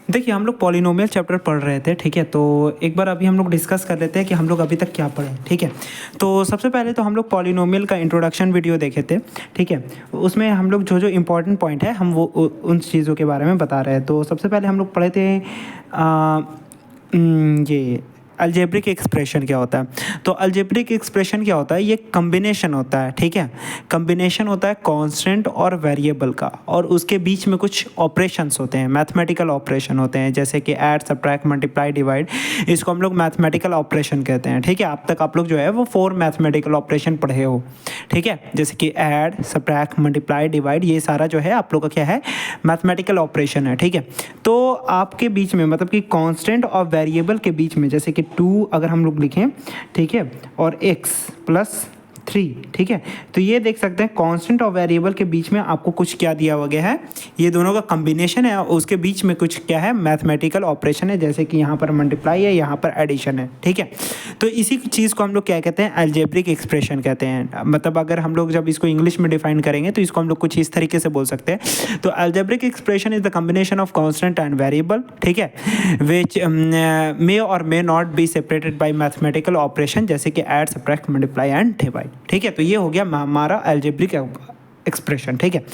देखिए हम लोग पॉलिनोमियल चैप्टर पढ़ रहे थे, ठीक है। तो एक बार अभी हम लोग डिस्कस कर लेते हैं कि हम लोग अभी तक क्या पढ़े, ठीक है। तो सबसे पहले तो हम लोग पॉलिनोमियल का इंट्रोडक्शन वीडियो देखे थे, ठीक है। उसमें हम लोग जो जो इम्पोर्टेंट पॉइंट है हम वो उन चीज़ों के बारे में बता रहे हैं। तो सबसे पहले हम लोग पढ़े थे ये अलजेब्रिक एक्सप्रेशन क्या होता है। तो अलजेब्रिक एक्सप्रेशन क्या होता है, ये कम्बिनेशन होता है, ठीक है। कम्बिनेशन होता है कांस्टेंट और वेरिएबल का, और उसके बीच में कुछ ऑपरेशंस होते हैं, मैथमेटिकल ऑपरेशन होते हैं, जैसे कि ऐड, सब्ट्रैक्ट, मल्टीप्लाई, डिवाइड। इसको हम लोग मैथमेटिकल ऑपरेशन कहते हैं, ठीक है। अब तक आप लोग जो है वो 4 मैथमेटिकल ऑपरेशन पढ़े हो, ठीक है। जैसे कि ऐड, सब्ट्रैक्ट, मल्टीप्लाई, डिवाइड, ये सारा जो है आप लोग का क्या है, मैथमेटिकल ऑपरेशन है, ठीक है। तो आपके बीच में मतलब कि कांस्टेंट और वेरिएबल के बीच में, जैसे कि 2 अगर हम लोग लिखें, ठीक है, और x प्लस 3, ठीक है। तो ये देख सकते हैं कांस्टेंट और वेरिएबल के बीच में आपको कुछ क्या दिया हुआ गया है, ये दोनों का कॉम्बिनेशन है, और उसके बीच में कुछ क्या है, मैथमेटिकल ऑपरेशन है, जैसे कि यहाँ पर मल्टीप्लाई है, यहाँ पर एडिशन है, ठीक है। तो इसी चीज़ को हम लोग क्या कहते हैं, अलजेब्रिक एक्सप्रेशन कहते हैं। मतलब अगर हम लोग जब इसको इंग्लिश में डिफाइन करेंगे तो इसको हम लोग कुछ इस तरीके से बोल सकते हैं। तो algebraic expression is the combination of constant and variable, ठीक है, विच मे और may not be separated by mathematical operation, जैसे कि add, subtract, multiply and divide, ठीक है। तो ये हो गया हमारा अलजेब्रिक एक्सप्रेशन, ठीक है।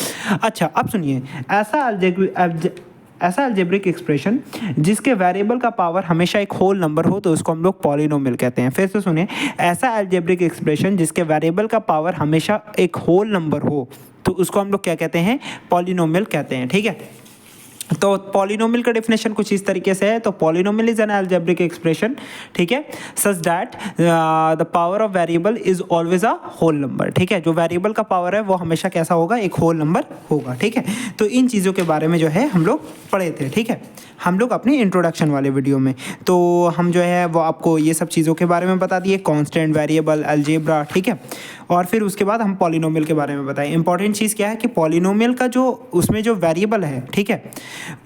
अच्छा अब सुनिए, ऐसा अलजेब्रिक एक्सप्रेशन जिसके वेरिएबल का पावर हमेशा एक होल नंबर हो तो उसको हम लोग पॉलिनोमियल कहते हैं। फिर से सुनिए, ऐसा अलजेब्रिक एक्सप्रेशन जिसके वेरिएबल का पावर हमेशा एक होल नंबर हो तो उसको हम लोग क्या कहते हैं, पॉलिनोमियल कहते हैं, ठीक है। तो पॉलिनोमियल का डेफिनेशन कुछ इस तरीके से है। तो polynomial is an algebraic expression, ठीक है, such that the power of variable is always a whole number, ठीक है। जो वेरिएबल का पावर है वो हमेशा कैसा होगा, एक होल नंबर होगा, ठीक है। तो इन चीज़ों के बारे में जो है हम लोग पढ़े थे, ठीक है, हम लोग अपने इंट्रोडक्शन वाले वीडियो में। तो हम जो है वो आपको ये सब चीज़ों के बारे में बता दिए, कांस्टेंट, वेरिएबल, अलजेब्रा, ठीक है। और फिर उसके बाद हम पॉलिनोमियल के बारे में बताएं। इंपॉर्टेंट चीज़ क्या है कि पॉलिनोमियल का जो उसमें जो वेरिएबल है, ठीक है,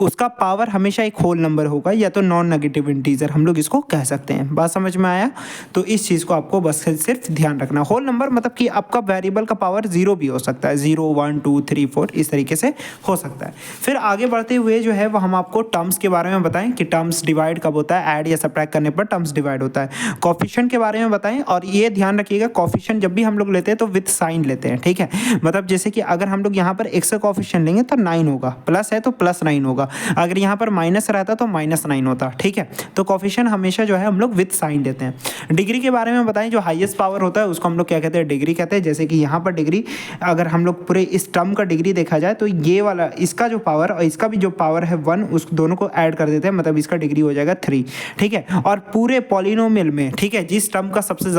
उसका पावर हमेशा एक होल नंबर होगा, या तो नॉन नेगेटिव इंटीजर हम लोग इसको कह सकते हैं। बात समझ में आया? तो इस चीज़ को आपको बस सिर्फ ध्यान रखना। होल नंबर मतलब कि आपका वेरिएबल का पावर 0 भी हो सकता है, 0, 1, 2, 3, 4 इस तरीके से हो सकता है। फिर आगे बढ़ते हुए जो है वो हम आपको टर्म्स के बारे में बताएं कि टर्म्स डिवाइड कब होता है, ऐड या सब्ट्रैक्ट करने पर टर्म्स डिवाइड होता है। कोफिशिएंट के बारे में बताएं, और ये ध्यान रखिएगा कोफिशिएंट जब भी हम लोग लेते हैं तो विद साइन लेते हैं, ठीक है। मतलब जैसे कि अगर हम लोग यहाँ पर x का कोफिशिएंट लेंगे तो 9 होगा, प्लस है तो प्लस 9 होगा, अगर यहाँ पर माइनस रहता तो माइनस 9 होता, ठीक है। तो कोफिशिएंट हमेशा जो है हम लोग विद साइन लेते हैं। डिग्री के बारे में बताएं, जो हाईएस्ट पावर होता है उसको हम लोग क्या कहते हैं, डिग्री कहते हैं। जैसे कि यहाँ पर डिग्री, अगर हम लोग पूरे इस टर्म का डिग्री देखा जाए तो ये वाला इसका जो पावर और इसका भी जो पावर है 1, उस दोनों को ऐड कर देते हैं, मतलब इसका डिग्री हो जाएगा 3, ठीक है। और पूरे पॉलिनोमियल में, ठीक है, जिस टर्म का सबसे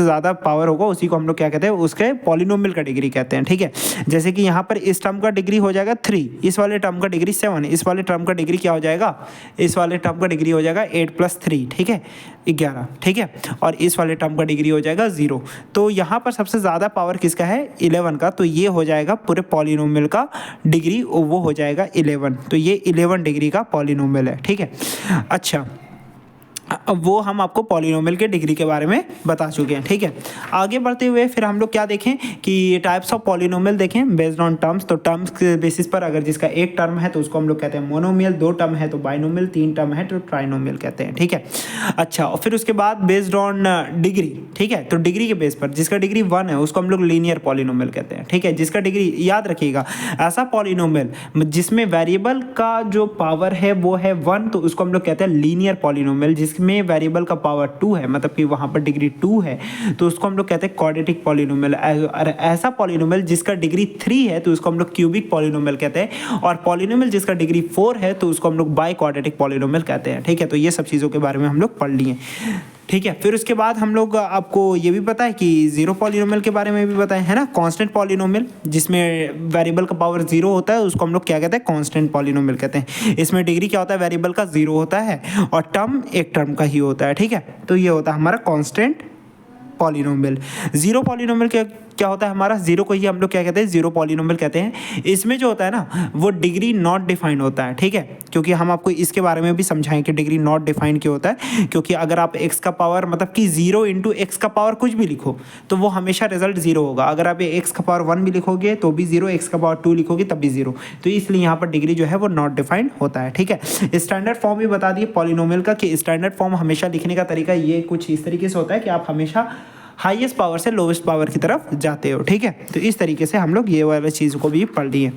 ज़्यादा पावर होगा उसी को हम लोग क्या कहते हैं, उसके पॉलिनोमियल का डिग्री कहते हैं, ठीक है। जैसे कि यहाँ पर इस टर्म का डिग्री हो जाएगा 3, इस वाले टर्म का डिग्री 7, इस वाले टर्म का डिग्री क्या हो जाएगा, इस वाले टर्म का डिग्री हो जाएगा 8 + 3, ठीक है, 11, ठीक है। और इस वाले टर्म का डिग्री हो जाएगा 0। तो यहाँ पर सबसे ज़्यादा पावर किसका है, 11 का। तो ये हो जाएगा पूरे पॉलिनोमियल का डिग्री, वो हो जाएगा 11। तो ये 11 डिग्री का पॉलिनोमियल है, ठीक है। अच्छा, अब वो हम आपको पॉलिनोमियल के डिग्री के बारे में बता चुके हैं, ठीक है। आगे बढ़ते हुए फिर हम लोग क्या देखें कि टाइप्स ऑफ पॉलिनोमियल देखें बेस्ड ऑन टर्म्स। तो टर्म्स के बेसिस पर अगर जिसका एक टर्म है तो उसको हम लोग कहते हैं मोनोमियल, 2 टर्म है तो बाइनोमियल, 3 टर्म है तो ट्राइनोमियल कहते हैं, ठीक है। अच्छा, और फिर उसके बाद बेस्ड ऑन डिग्री, ठीक है। तो डिग्री के बेस पर जिसका डिग्री 1 है उसको हम लोग लीनियर पॉलिनोमियल कहते हैं, ठीक है। जिसका डिग्री, याद रखिएगा, ऐसा पॉलिनोमियल जिसमें वेरिएबल का जो पावर है वो है 1 तो उसको हम लोग कहते हैं लीनियर पॉलिनोमियल। जिसमें वेरिएबल का पावर 2 है, मतलब कि वहाँ पर डिग्री 2 है, तो उसको हम लोग कहते हैं क्वाड्रेटिक पॉलिनोमियल। और ऐसा पॉलिनोमियल जिसका डिग्री 3 है तो उसको हम लोग क्यूबिक पॉलिनोमियल कहते हैं। और पॉलिनोमियल जिसका डिग्री 4 है तो उसको हम लोग बाई क्वाड्रेटिक पॉलिनोमियल कहते हैं, ठीक है। तो ये सब चीज़ों के बारे में हम लोग पढ़ लिए, ठीक है। फिर उसके बाद हम लोग आपको ये भी पता है कि 0 पॉलिनोमियल के बारे में भी बताएं, है ना, कांस्टेंट पॉलिनोमियल जिसमें वेरिएबल का पावर 0 होता है उसको हम लोग क्या कहते हैं, कांस्टेंट पॉलिनोमियल कहते हैं। इसमें डिग्री क्या होता है, वेरिएबल का 0 होता है और टर्म एक टर्म का ही होता है, ठीक है। तो ये होता है हमारा कांस्टेंट पॉलिनोमियल। 0 पॉलिनोमियल क्या होता है हमारा, जीरो को ही हम लोग क्या कहते हैं, जीरो पॉलिनोमियल कहते हैं। इसमें जो होता है ना वो डिग्री नॉट डिफाइंड होता है, ठीक है, क्योंकि हम आपको इसके बारे में भी समझाएं कि डिग्री नॉट डिफाइंड क्यों होता है। क्योंकि अगर आप एक्स का पावर मतलब कि 0 इंटू एक्स का पावर कुछ भी लिखो तो वो हमेशा रिजल्ट 0 होगा। अगर आप एक्स का पावर 1 भी लिखोगे तो भी 0, एक्स का पावर 2 लिखोगे तब भी 0। तो इसलिए यहाँ पर डिग्री जो है वो नॉट डिफाइंड होता है, ठीक है। स्टैंडर्ड फॉर्म भी बता दिए पॉलिनोमियल का कि स्टैंडर्ड फॉर्म हमेशा लिखने का तरीका ये कुछ इस तरीके से होता है कि आप हमेशा हाईएस्ट पावर से लोवेस्ट पावर की तरफ जाते हो, ठीक है। तो इस तरीके से हम लोग ये वाली चीज़ को भी पढ़ लिए।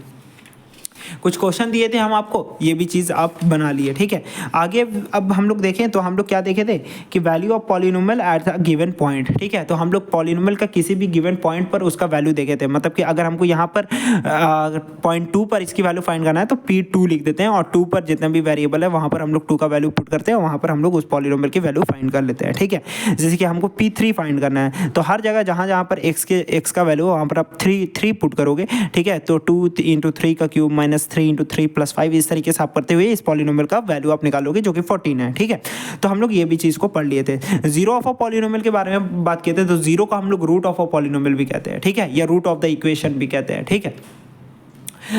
कुछ क्वेश्चन दिए थे हम आपको, ये भी चीज़ आप बना लिए, ठीक है। आगे अब हम लोग देखें तो हम लोग क्या देखे थे कि value of polynomial at a given point, ठीक है। तो हम लोग पॉलिनोमियल का किसी भी गिवन पॉइंट पर उसका वैल्यू देखे थे। मतलब कि अगर हमको यहाँ पर पॉइंट 2 पर इसकी वैल्यू फाइंड करना है तो P2 लिख देते हैं और 2 पर जितना भी वेरिएबल है वहाँ पर हम लोग 2 का वैल्यू पुट करते हैं, वहाँ पर हम लोग उस पॉलिनोमियल की वैल्यू फाइंड कर लेते हैं, ठीक है। जैसे कि हमको P3 फाइंड करना है तो हर जगह जहाँ जहाँ पर एक्स का वैल्यू वहाँ पर आप 3 पुट करोगे, ठीक है। तो 2 इंटू 3 का क्यूब माइनस 3 इंटू 3 प्लस 5 इस तरीके से आप करते हुए इस पॉलिनोमियल का वैल्यू आप निकालोगे जो कि 14 है, ठीक है। तो हम लोग ये भी चीज़ को पढ़ लिए थे। जीरो ऑफ अ पॉलिनोमियल के बारे में बात करते हैं तो जीरो का हम लोग रूट ऑफ अ पॉलिनोमियल भी कहते हैं, ठीक है, या रूट ऑफ द इक्वेशन भी कहते हैं, ठीक है।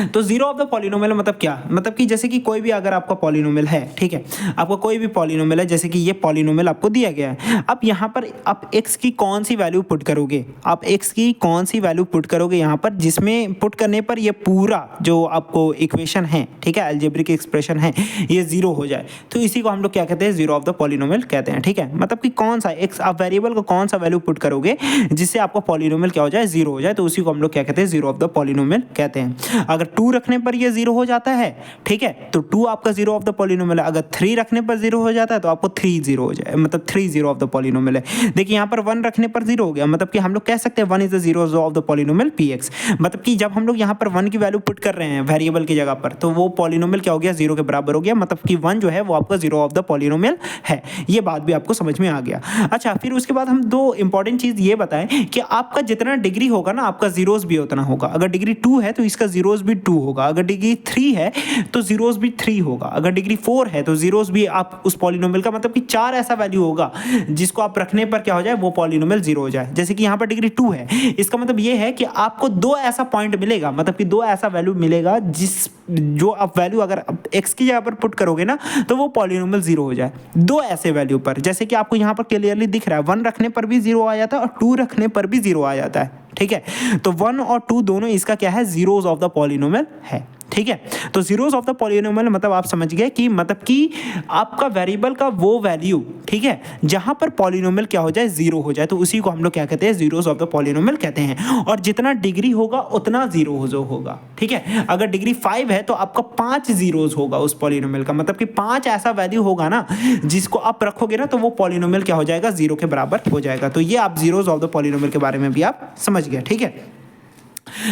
तो जीरो ऑफ द पॉलिनोमियल मतलब क्या, मतलब कि जैसे कि कोई भी अगर आपका पॉलिनोमियल है, ठीक है, आपका कोई भी पॉलिनोमियल है, जैसे कि ये पॉलिनोमियल आपको दिया गया है। अब यहाँ पर आप x की कौन सी वैल्यू पुट करोगे, आप x की कौन सी वैल्यू पुट करोगे यहाँ पर, जिसमें पुट करने पर ये पूरा जो आपको इक्वेशन है, ठीक है, अलजेब्रिक एक्सप्रेशन है, ये जीरो हो जाए। तो इसी को हम लोग क्या कहते हैं, जीरो ऑफ द पॉलिनोमियल कहते हैं, ठीक है। मतलब कि कौन सा x आप वेरिएबल को कौन सा वैल्यू पुट करोगे जिससे आपका पॉलिनोमियल क्या हो जाए, जीरो हो जाए, तो उसी को हम लोग क्या कहते हैं, जीरो ऑफ द पॉलिनोमियल कहते हैं। अगर 2 रखने पर ये 0 हो जाता है, ठीक है, तो 2 आपका जीरो ऑफ द पॉलिनोमियल है। अगर 3 रखने पर 0 हो जाता है तो आपको 3 0 हो जाए, मतलब 3 जीरो ऑफ द पॉलिनोमियल है। देखिए यहाँ पर 1 रखने पर 0 हो गया, मतलब कि हम लोग कह सकते हैं 1 is the zero of the polynomial px। मतलब कि जब हम लोग यहाँ पर 1 की वैल्यू पुट कर रहे हैं वेरिएबल की जगह पर तो वो पॉलिनोमियल क्या हो गया, 0 के बराबर हो गया। मतलब कि 1 जो है वो आपका जीरो ऑफ द पॉलिनोमियल है। ये बात भी आपको समझ में आ गया। अच्छा, फिर उसके बाद हम दो इंपॉर्टेंट चीज़ ये बताएं कि आपका जितना डिग्री होगा ना आपका जीरोस भी उतना होगा। अगर डिग्री 2 है तो इसका जीरोस भी 2 होगा, अगर डिग्री 3 है तो जीरोस भी 3 होगा, अगर डिग्री 4 है तो जीरोस भी आप उस पॉलिनोमियल का मतलब कि 4 ऐसा वैल्यू होगा जिसको आप रखने पर क्या हो जाए, वो पॉलिनोमियल 0 हो जाए। जैसे कि यहाँ पर डिग्री 2 है, इसका मतलब ये है कि आपको 2 ऐसा पॉइंट मिलेगा, मतलब कि 2 ऐसा वैल्यू मिलेगा जो आप वैल्यू अगर x की जगह पर पुट करोगे ना तो वो पॉलिनोमियल 0 हो जाए। 2 ऐसे वैल्यू पर, जैसे कि आपको यहाँ पर क्लियरली दिख रहा है 1 रखने पर भी 0 आ जाता है और 2 रखने पर भी 0 आ जाता है, ठीक है। तो 1 और 2 दोनों इसका क्या है, जीरोस ऑफ द पॉलिनोमियल है, ठीक है। तो जीरोस ऑफ द पॉलिनोमियल मतलब आप समझ गए कि मतलब कि आपका वेरिएबल का वो वैल्यू, ठीक है, जहां पर पॉलिनोमियल क्या हो जाए, 0 हो जाए, तो उसी को हम लोग क्या कहते हैं, जीरोस ऑफ द पॉलिनोमियल कहते हैं। और जितना डिग्री होगा उतना 0 होगा, ठीक है। अगर डिग्री 5 है तो आपका 5 जीरोस होगा उस पॉलिनोमियल का, मतलब कि 5 ऐसा वैल्यू होगा ना जिसको आप रखोगे ना तो वो पॉलिनोमियल क्या हो जाएगा, 0 के बराबर हो जाएगा। तो ये आप जीरोस ऑफ द पॉलिनोमियल के बारे में भी आप समझ गए, ठीक है।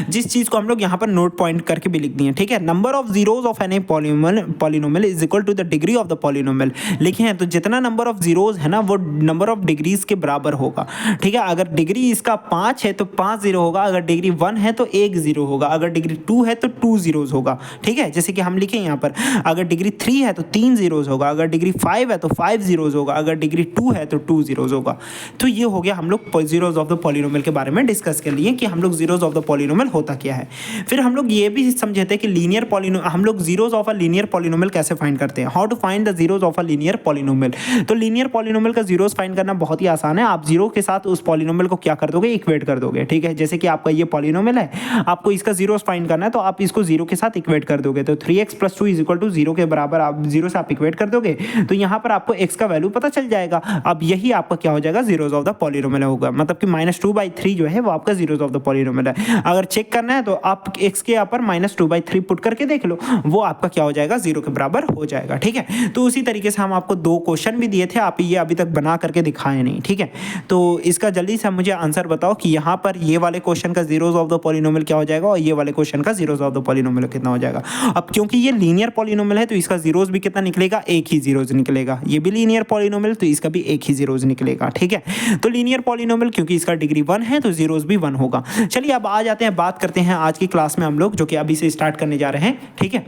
जिस चीज़ को हम लोग यहाँ पर नोट पॉइंट करके भी लिख दिए, ठीक है। Number of zeros of any polynomial is equal to the degree of the polynomial लिखे हैं। तो जितना नंबर ऑफ जीरोस है ना वो नंबर ऑफ डिग्रीज के बराबर होगा, ठीक है। अगर डिग्री इसका 5 है तो 5 0 होगा, अगर डिग्री 1 है तो 1 0 होगा, अगर डिग्री 2 है तो 2 जीरोस होगा, ठीक है। जैसे कि हम लिखें यहाँ पर अगर डिग्री 3 है तो 3 जीरोस होगा, अगर डिग्री 5 है तो 5 जीरोस होगा, अगर डिग्री 2 है तो 2 जीरोस होगा। तो ये हो गया हम लोग जीरोस ऑफ द पॉलिनोमियल के बारे में डिस्कस कर लिए कि हम लोग जीरोस ऑफ द पॉलिनोमियल होता क्या है। फिर हम लोग ये भी समझे थे कि लीनियर पॉलिनोमियल, हम लोग zeros of a linear polynomial कैसे फाइंड करते हैं, how to find the zeros of a linear polynomial. तो लीनियर पॉलिनोमियल का जीरोस फाइंड करना बहुत ही आसान है। आप जीरो के साथ उस पॉलिनोमियल को क्या कर दोगे, इक्वेट कर दोगे, ठीक है। जैसे कि आपका ये पॉलिनोमियल है, आपको इसका जीरोस फाइंड करना है तो आप इसको 0 के साथ इक्वेट कर दोगे। तो 3x + 2 = 0 के बराबर आप 0 से आप इक्वेट कर दोगे तो यहाँ पर आपको x का वैल्यू पता चल जाएगा। अब यही आपका क्या हो जाएगा, जीरोस ऑफ द पॉलिनोमियल होगा। मतलब कि -2/3 जो है वो आपका जीरोस ऑफ द पॉलिनोमियल है। अगर चेक करना है तो आप x के यहाँ पर -2/3 पुट करके देख लो, वो आपका क्या हो जाएगा, 0 के बराबर हो जाएगा, ठीक है। तो उसी तरीके से हम आपको 2 क्वेश्चन भी दिए थे, आप ये अभी तक बना करके दिखाए नहीं, ठीक है। तो इसका जल्दी से मुझे आंसर बताओ कि यहाँ पर ये वाले क्वेश्चन का जीरोस ऑफ द पॉलिनोमियल क्या हो जाएगा और ये वाले क्वेश्चन का जीरोस ऑफ द पॉलिनोमियल कितना हो जाएगा। अब क्योंकि ये लीनियर पॉलिनोमियल है तो इसका जीरोस भी कितना निकलेगा, एक ही जीरोस निकलेगा। ये भी लीनियर पॉलिनोमियल तो इसका भी एक ही जीरोस निकलेगा, ठीक है। तो लीनियर पॉलिनोमियल क्योंकि इसका डिग्री 1 है तो जीरोस भी 1 होगा। चलिए अब आ जाते हैं, बात करते हैं आज की क्लास में हम लोग जो कि अभी से स्टार्ट करने जा रहे हैं, ठीक है।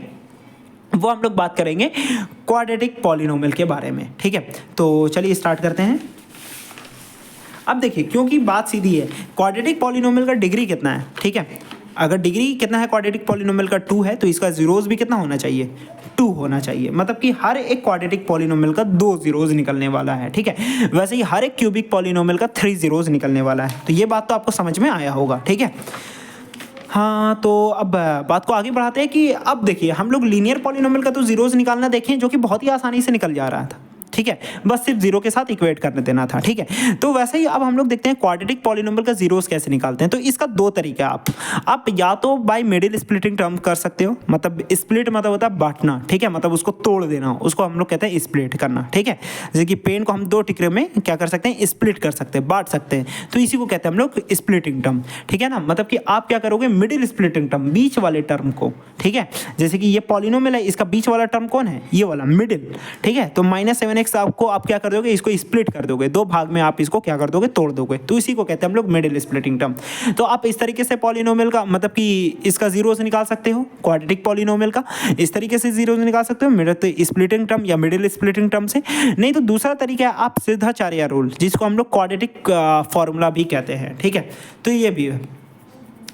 वो हम लोग बात करेंगे क्वाड्रेटिक पॉलिनोमियल के बारे में, ठीक है। तो चलिए स्टार्ट करते हैं। अब देखिए, क्योंकि बात सीधी है, क्वाड्रेटिक पॉलिनोमियल का डिग्री कितना है, ठीक है, अगर डिग्री कितना है क्वाड्रेटिक पॉलिनोमियल का 2 है, तो इसका जीरोस भी कितना होना चाहिए, 2 होना चाहिए। मतलब कि हर एक क्वाड्रेटिक पॉलिनोमियल का 2 जीरोस निकलने वाला है, ठीक है। वैसे ही हर एक क्यूबिक पॉलिनोमियल का 3 जीरोस निकलने वाला है। तो ये बात तो आपको समझ में आया होगा, ठीक है। हाँ, तो अब बात को आगे बढ़ाते हैं कि अब देखिए, हम लोग लीनियर पॉलिनोमियल का तो जीरोस निकालना देखें, जो कि बहुत ही आसानी से निकल जा रहा था, ठीक है, बस सिर्फ जीरो के साथ इक्वेट करने देना था, ठीक है। तो वैसे ही अब हम लोग देखते हैं क्वाड्रेटिक पॉलिनोमियल का जीरोस कैसे निकालते हैं। तो इसका 2 तरीका है, आप या तो बाय मिडिल स्प्लिटिंग टर्म कर सकते हो, मतलब स्प्लिट मतलब होता है बांटना, ठीक है, मतलब उसको तोड़ देना, उसको हम लोग कहते हैं स्प्लिट करना, ठीक है। जैसे कि पेन को हम 2 टुकड़े में क्या कर सकते हैं, स्प्लिट कर सकते हैं, बांट सकते हैं, तो इसी को कहते हैं हम लोग स्प्लिटिंग टर्म, ठीक है ना। मतलब कि आप क्या करोगे, मिडिल स्प्लिटिंग टर्म, बीच वाले टर्म को, ठीक है, जैसे कि ये पॉलिनोमियल है, इसका बीच वाला टर्म कौन है, ये वाला मिडिल, ठीक है। तो -7x आपको आप क्या कर दोगे, इसको स्प्लिट कर दोगे, 2 भाग में आप इसको क्या कर दोगे, तोड़ दोगे, तो इसी को कहते हैं हम लोग मिडिल स्प्लिटिंग टर्म। तो आप इस तरीके से पॉलिनोमियल का मतलब कि इसका जीरोस निकाल सकते हो, क्वाड्रेटिक पॉलिनोमियल का इस तरीके से जीरोस निकाल सकते हो, मिडिल स्प्लिटिंग टर्म या मिडिल स्प्लिटिंग टर्म से। नहीं तो दूसरा तरीका है आप सिद्धाचार्य रूल, जिसको हम लोग क्वाड्रेटिक फॉर्मूला भी कहते हैं, ठीक है। तो ये भी है,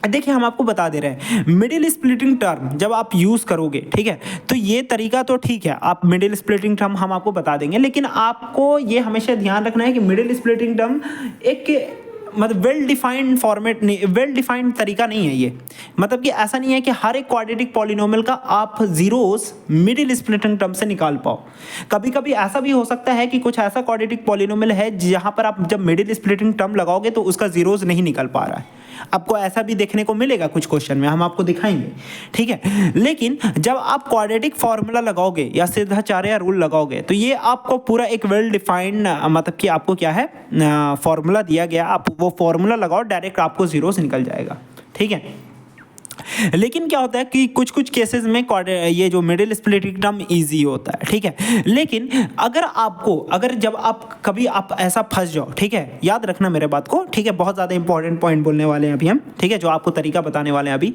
देखिए हम आपको बता दे रहे हैं, मिडिल स्प्लिटिंग टर्म जब आप यूज़ करोगे, ठीक है, तो ये तरीका तो ठीक है, आप मिडिल स्प्लिटिंग टर्म हम आपको बता देंगे, लेकिन आपको ये हमेशा ध्यान रखना है कि मिडिल स्प्लिटिंग टर्म एक मतलब वेल डिफाइंड फॉर्मेट नहीं, वेल डिफाइंड तरीका नहीं है ये। मतलब कि ऐसा नहीं है कि हर एक क्वाड्रेटिक पॉलिनोमियल का आप जीरोस मिडिल स्प्लिटिंग टर्म से निकाल पाओ। कभी कभी ऐसा भी हो सकता है कि कुछ ऐसा क्वाड्रेटिक पॉलिनोमियल है जहाँ पर आप जब मिडिल स्प्लिटिंग टर्म लगाओगे तो उसका जीरोस नहीं निकल पा रहा है। आपको ऐसा भी देखने को मिलेगा कुछ क्वेश्चन में, हम आपको दिखाएंगे, ठीक है। लेकिन जब आप क्वाड्रेटिक फॉर्मूला लगाओगे या सिद्धाचार्य रूल लगाओगे, तो ये आपको पूरा एक वेल डिफाइंड मतलब कि आपको क्या है, फॉर्मूला दिया गया, आप वो फॉर्मूला लगाओ, डायरेक्ट आपको जीरोस निकल जाएगा, ठीक है। लेकिन क्या होता है कि कुछ कुछ केसेस में ये जो मिडिल स्प्लिटिंग टर्म इजी होता है, ठीक है। लेकिन अगर जब आप कभी आप ऐसा फंस जाओ, ठीक है, याद रखना मेरे बात को, ठीक है, बहुत ज़्यादा इंपॉर्टेंट पॉइंट बोलने वाले हैं अभी हम, ठीक है, जो आपको तरीका बताने वाले हैं अभी।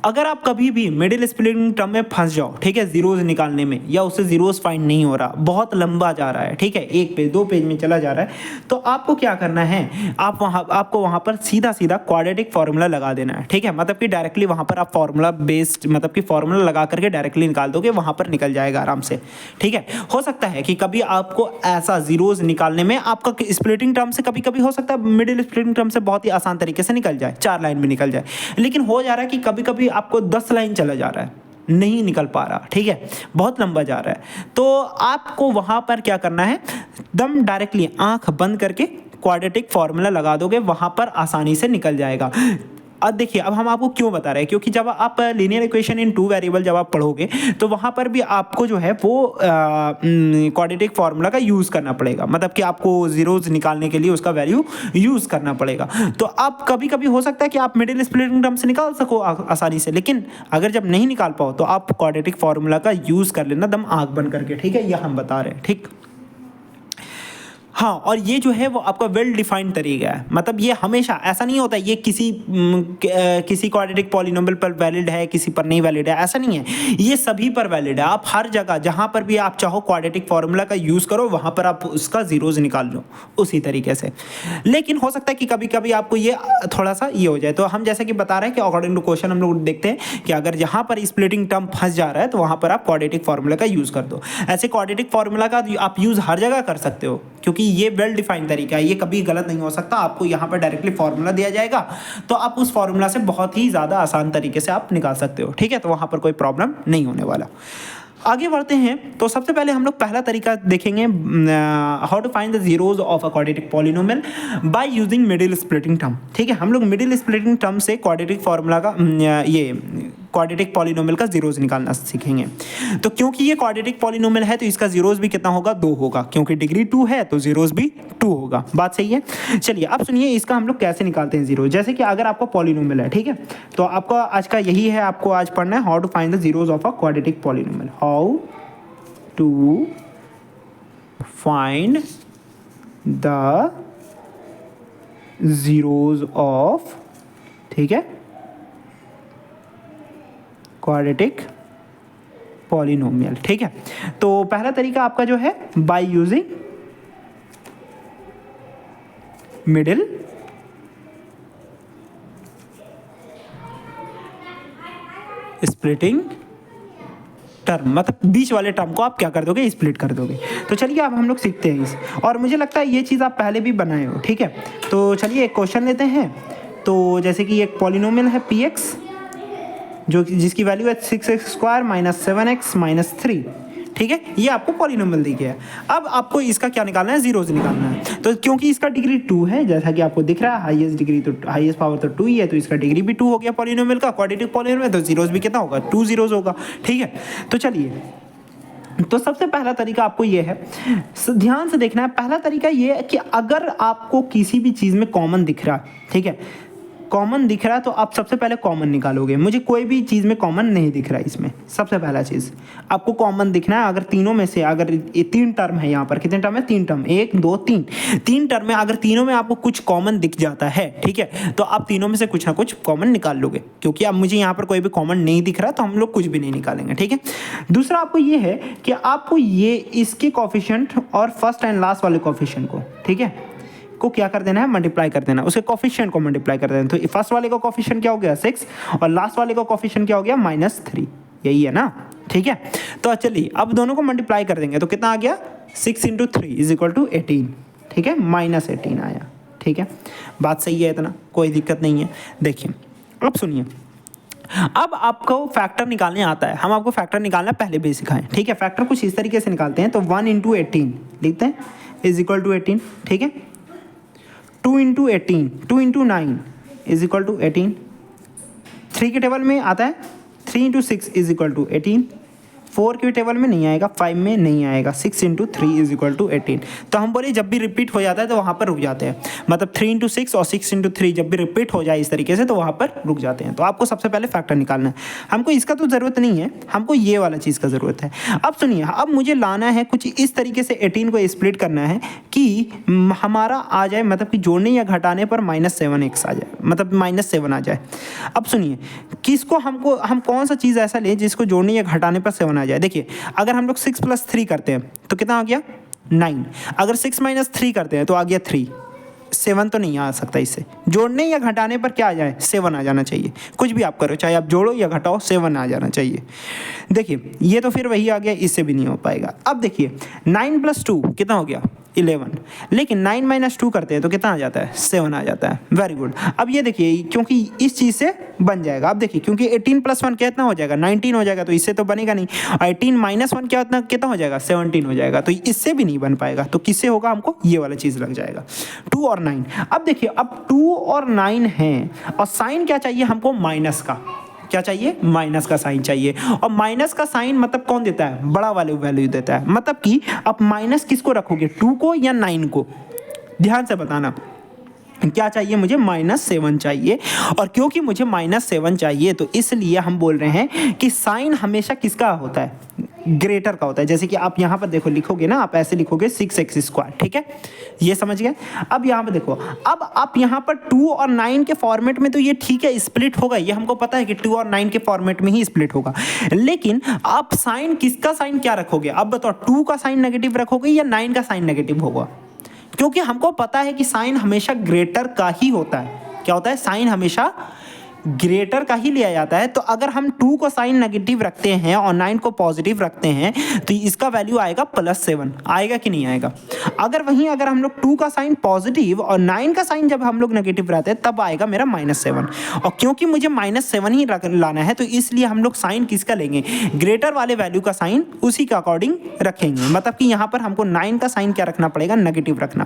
अगर आप कभी भी मिडिल स्प्लिटिंग टर्म में फंस जाओ, ठीक है, जीरोस निकालने में, या उससे जीरोस फाइंड नहीं हो रहा, बहुत लंबा जा रहा है, ठीक है, 1 पेज 2 पेज में चला जा रहा है, तो आपको क्या करना है, आपको वहाँ पर सीधा सीधा क्वाड्रेटिक फॉर्मूला लगा देना है, ठीक है। मतलब कि डायरेक्टली वहाँ पर आप फॉर्मूला बेस्ड मतलब कि फॉर्मूला लगा करके डायरेक्टली निकाल दोगे, वहाँ पर निकल जाएगा आराम से, ठीक है। हो सकता है कि कभी आपको ऐसा जीरोस निकालने में आपका स्प्लिटिंग टर्म से कभी कभी हो सकता है मिडिल स्प्लिटिंग टर्म से बहुत ही आसान तरीके से निकल जाए, 4 लाइन में निकल जाए, लेकिन हो जा रहा है कि कभी कभी आपको 10 लाइन चला जा रहा है, नहीं निकल पा रहा, ठीक है, बहुत लंबा जा रहा है। तो आपको वहाँ पर क्या करना है, दम डायरेक्टली आंख बंद करके क्वाड्रेटिक फॉर्मूला लगा दोगे, वहाँ पर आसानी से निकल जाएगा। अब देखिए, अब हम आपको क्यों बता रहे हैं, क्योंकि जब आप लीनियर इक्वेशन इन 2 वेरिएबल जब आप पढ़ोगे, तो वहाँ पर भी आपको जो है वो क्वाड्रेटिक फार्मूला का यूज़ करना पड़ेगा, मतलब कि आपको जीरोस निकालने के लिए उसका वैल्यू यूज़ करना पड़ेगा। तो आप कभी कभी हो सकता है कि आप मिडिल स्प्लिटिंग टर्म से निकाल सको आसानी से, लेकिन अगर जब नहीं निकाल पाओ तो आप क्वाड्रेटिक फार्मूला का यूज़ कर लेना दम आँख बंद करके, ठीक है, यह हम बता रहे हैं, ठीक। हाँ, और ये जो है वो आपका वेल डिफाइंड तरीका है, मतलब ये हमेशा ऐसा नहीं होता ये किसी क्वाड्रेटिक पॉलिनोमियल पर वैलिड है, किसी पर नहीं वैलिड है, ऐसा नहीं है, ये सभी पर वैलिड है। आप हर जगह जहाँ पर भी आप चाहो क्वाड्रेटिक फॉर्मूला का यूज़ करो, वहाँ पर आप उसका जीरोस निकाल लो उसी तरीके से। लेकिन हो सकता है कि कभी कभी आपको ये थोड़ा सा ये हो जाए, तो हम जैसे कि बता रहे हैं कि अकॉर्डिंग टू क्वेश्चन हम लोग देखते हैं कि अगर जहाँ पर स्प्लिटिंग टर्म फंस जा रहा है तो वहाँ पर आप क्वाड्रेटिक फॉर्मूला का यूज़ कर दो। ऐसे क्वाड्रेटिक फॉर्मूला का आप यूज़ हर जगह कर सकते हो, क्योंकि ये वेल डिफाइंड तरीका है, ये कभी गलत नहीं हो सकता। आपको यहाँ पर डायरेक्टली फॉर्मूला दिया जाएगा, तो आप उस फॉर्मूला से बहुत ही ज़्यादा आसान तरीके से आप निकाल सकते हो, ठीक है, तो वहाँ पर कोई प्रॉब्लम नहीं होने वाला। आगे बढ़ते हैं, तो सबसे पहले हम लोग पहला तरीका देखेंगे, how to find the zeros of a quadratic polynomial by using middle splitting term, ठीक है। हम लोग मिडिल स्प्लिटिंग टर्म से क्वाड्रेटिक फॉर्मूला का ये क्वाड्रेटिक पॉलिनोमियल का जीरोस निकालना सीखेंगे। तो क्योंकि ये क्वाड्रेटिक पॉलिनोमियल है तो इसका जीरोस भी कितना होगा, 2 होगा, क्योंकि डिग्री 2 है तो जीरोस भी 2 होगा। बात सही है। चलिए अब सुनिए इसका हम लोग कैसे निकालते हैं जीरो। जैसे कि अगर आपका पॉलिनोमियल है, ठीक है, तो आपका आज का यही है, आपको आज पढ़ना है how to find the zeros of a quadratic polynomial. How to find the zeros of, ठीक है, क्वाड्रेटिक पॉलिनोमियल, ठीक है। तो पहला तरीका आपका जो है bye using middle splitting term, मतलब बीच वाले टर्म को आप क्या कर दोगे, स्प्लिट कर दोगे। तो चलिए अब हम लोग सीखते हैं इस, और मुझे लगता है ये चीज़ आप पहले भी बनाए हो, ठीक है। तो चलिए एक क्वेश्चन लेते हैं। तो जैसे कि एक पॉलिनोमियल है px जो जिसकी वैल्यू है 6x² - 7x - 3, ठीक है। ये आपको पॉलिनोमियल दी गया है। अब आपको इसका क्या निकालना है, जीरोज निकालना है। तो क्योंकि इसका डिग्री 2 है, जैसा कि आपको दिख रहा है, हाईएस्ट डिग्री तो हाईएस्ट पावर तो 2 ही है, तो इसका डिग्री भी 2 हो गया पॉलिनोमियल का, क्वाड्रेटिक पॉलिनोमियल, तो जीरोज भी कितना होगा, 2 जीरोज होगा, ठीक है। तो चलिए, तो सबसे पहला तरीका आपको ये है, ध्यान से देखना है। पहला तरीका ये है कि अगर आपको किसी भी चीज़ में कॉमन दिख रहा है, ठीक है, कॉमन दिख रहा है, तो आप सबसे पहले कॉमन निकालोगे। मुझे कोई भी चीज़ में कॉमन नहीं दिख रहा है, इसमें सबसे पहला चीज़ आपको कॉमन दिखना है। अगर तीनों में से, अगर ये 3 टर्म है, यहाँ पर कितने टर्म है, 3 टर्म, 1 2 3 टर्म में अगर तीनों में आपको कुछ कॉमन दिख जाता है, ठीक है, तो आप तीनों में से कुछ ना कुछ कॉमन निकाल लोगे। क्योंकि अब मुझे यहाँ पर कोई भी कॉमन नहीं दिख रहा, तो हम लोग कुछ भी नहीं निकालेंगे, ठीक है। दूसरा आपको ये है कि आपको ये इसके कोफिशिएंट और फर्स्ट एंड लास्ट वाले कोफिशिएंट को, ठीक है, को क्या कर देना है, मल्टीप्लाई कर देना, उसके कोफिशिएंट को मल्टीप्लाई कर देना। तो फर्स्ट वाले का कोफिशिएंट क्या हो गया, 6, और लास्ट वाले का कोफिशिएंट क्या हो गया, -3, यही है ना, ठीक है। तो चलिए अब दोनों को मल्टीप्लाई कर देंगे, तो कितना आ गया, 6 × 3 = 18, ठीक है, -18 आया, ठीक है। बात सही है, इतना कोई दिक्कत नहीं है। देखिए अब सुनिए, अब आपको फैक्टर निकालने आता है, हम आपको फैक्टर निकालना पहले भी सिखाएं, ठीक है। फैक्टर कुछ इस तरीके से निकालते हैं। तो 1 × 18 लिखते हैं = 18, ठीक है। 2 × 18, 2 × 9 = 18। 3 के टेबल में आता है 3 × 6 = 18। 4 के टेबल में नहीं आएगा, 5 में नहीं आएगा, 6 × 3 = 18। तो हम बोले जब भी रिपीट हो जाता है तो वहाँ पर रुक जाते हैं, मतलब 3 × 6 और 6 × 3 जब भी रिपीट हो जाए इस तरीके से, तो वहाँ पर रुक जाते हैं। तो आपको सबसे पहले फैक्टर निकालना है। हमको इसका तो ज़रूरत नहीं है, हमको ये वाला चीज़ का ज़रूरत है। अब सुनिए, अब मुझे लाना है कुछ इस तरीके से 18 को स्प्लिट करना है कि हमारा आ जाए, मतलब कि जोड़ने या घटाने पर -7x आ जाए, मतलब -7 आ जाए। अब सुनिए, किसको हम कौन सा चीज़ ऐसा लें जिसको जोड़ने या घटाने पर 7 आ जाए। देखिए, अगर हम लोग 6 + 3 करते हैं तो कितना आ गया, 9। अगर 6 - 3 करते हैं तो आ गया 3। 7 तो नहीं आ सकता, इससे जोड़ने या घटाने पर क्या आ जाए, 7 आ जाना चाहिए। कुछ भी आप करो, चाहे आप जोड़ो या घटाओ, 7 आ जाना चाहिए। देखिए ये तो फिर वही आ गया, इससे भी नहीं हो पाएगा। अब देखिए 9 + 2 कितना हो गया, 11। लेकिन 9 - 2 करते हैं तो कितना आ जाता है, 7 आ जाता है। Very good. अब ये देखिए, क्योंकि इस चीज़ से बन जाएगा। अब देखिए, क्योंकि 18 + 1 कितना हो जाएगा, 19 हो जाएगा, तो इससे तो बनेगा नहीं। 18 - 1 कितना हो जाएगा, 17 हो जाएगा, तो इससे भी नहीं बन पाएगा। तो किससे होगा, हमको ये वाला चीज़ लग जाएगा, 2 और 9। अब देखिए, अब 2 और 9 हैं, और साइन क्या चाहिए हमको, माइनस का। क्या चाहिए, माइनस का साइन चाहिए। और माइनस का साइन मतलब कौन देता है, बड़ा वाले वैल्यू देता है। मतलब कि आप माइनस किसको रखोगे, 2 को या 9 को, ध्यान से बताना। क्या चाहिए मुझे, -7 चाहिए। और क्योंकि मुझे -7 चाहिए, तो इसलिए हम बोल रहे हैं कि साइन हमेशा किसका होता है, ग्रेटर का होता है। जैसे कि आप यहाँ पर देखो, लिखोगे ना, आप ऐसे लिखोगे 6x², ठीक है, ये समझ गए। अब यहाँ पर देखो, अब आप यहाँ पर 2 और 9 के फॉर्मेट में तो ये ठीक है, स्प्लिट होगा, ये हमको पता है कि 2 और 9 के फॉर्मेट में ही स्प्लिट होगा। लेकिन आप साइन, किसका साइन क्या रखोगे, अब बताओ, 2 का साइन नेगेटिव रखोगे या 9 का साइन नेगेटिव होगा। क्योंकि हमको पता है कि साइन हमेशा ग्रेटर का ही होता है। क्या होता है, साइन हमेशा ग्रेटर का ही लिया जाता है। तो अगर हम 2 को साइन नेगेटिव रखते हैं और 9 को पॉजिटिव रखते हैं, तो इसका वैल्यू आएगा +7, आएगा कि नहीं आएगा। अगर हम लोग 2 का साइन पॉजिटिव और 9 का साइन जब हम लोग नेगेटिव रहते हैं, तब आएगा मेरा -7। और क्योंकि मुझे -7 ही लाना है, तो इसलिए हम लोग साइन किसका लेंगे, ग्रेटर वाले वैल्यू का साइन उसी का अकॉर्डिंग रखेंगे। मतलब कि यहाँ पर हमको 9 का साइन क्या रखना पड़ेगा, नेगेटिव रखना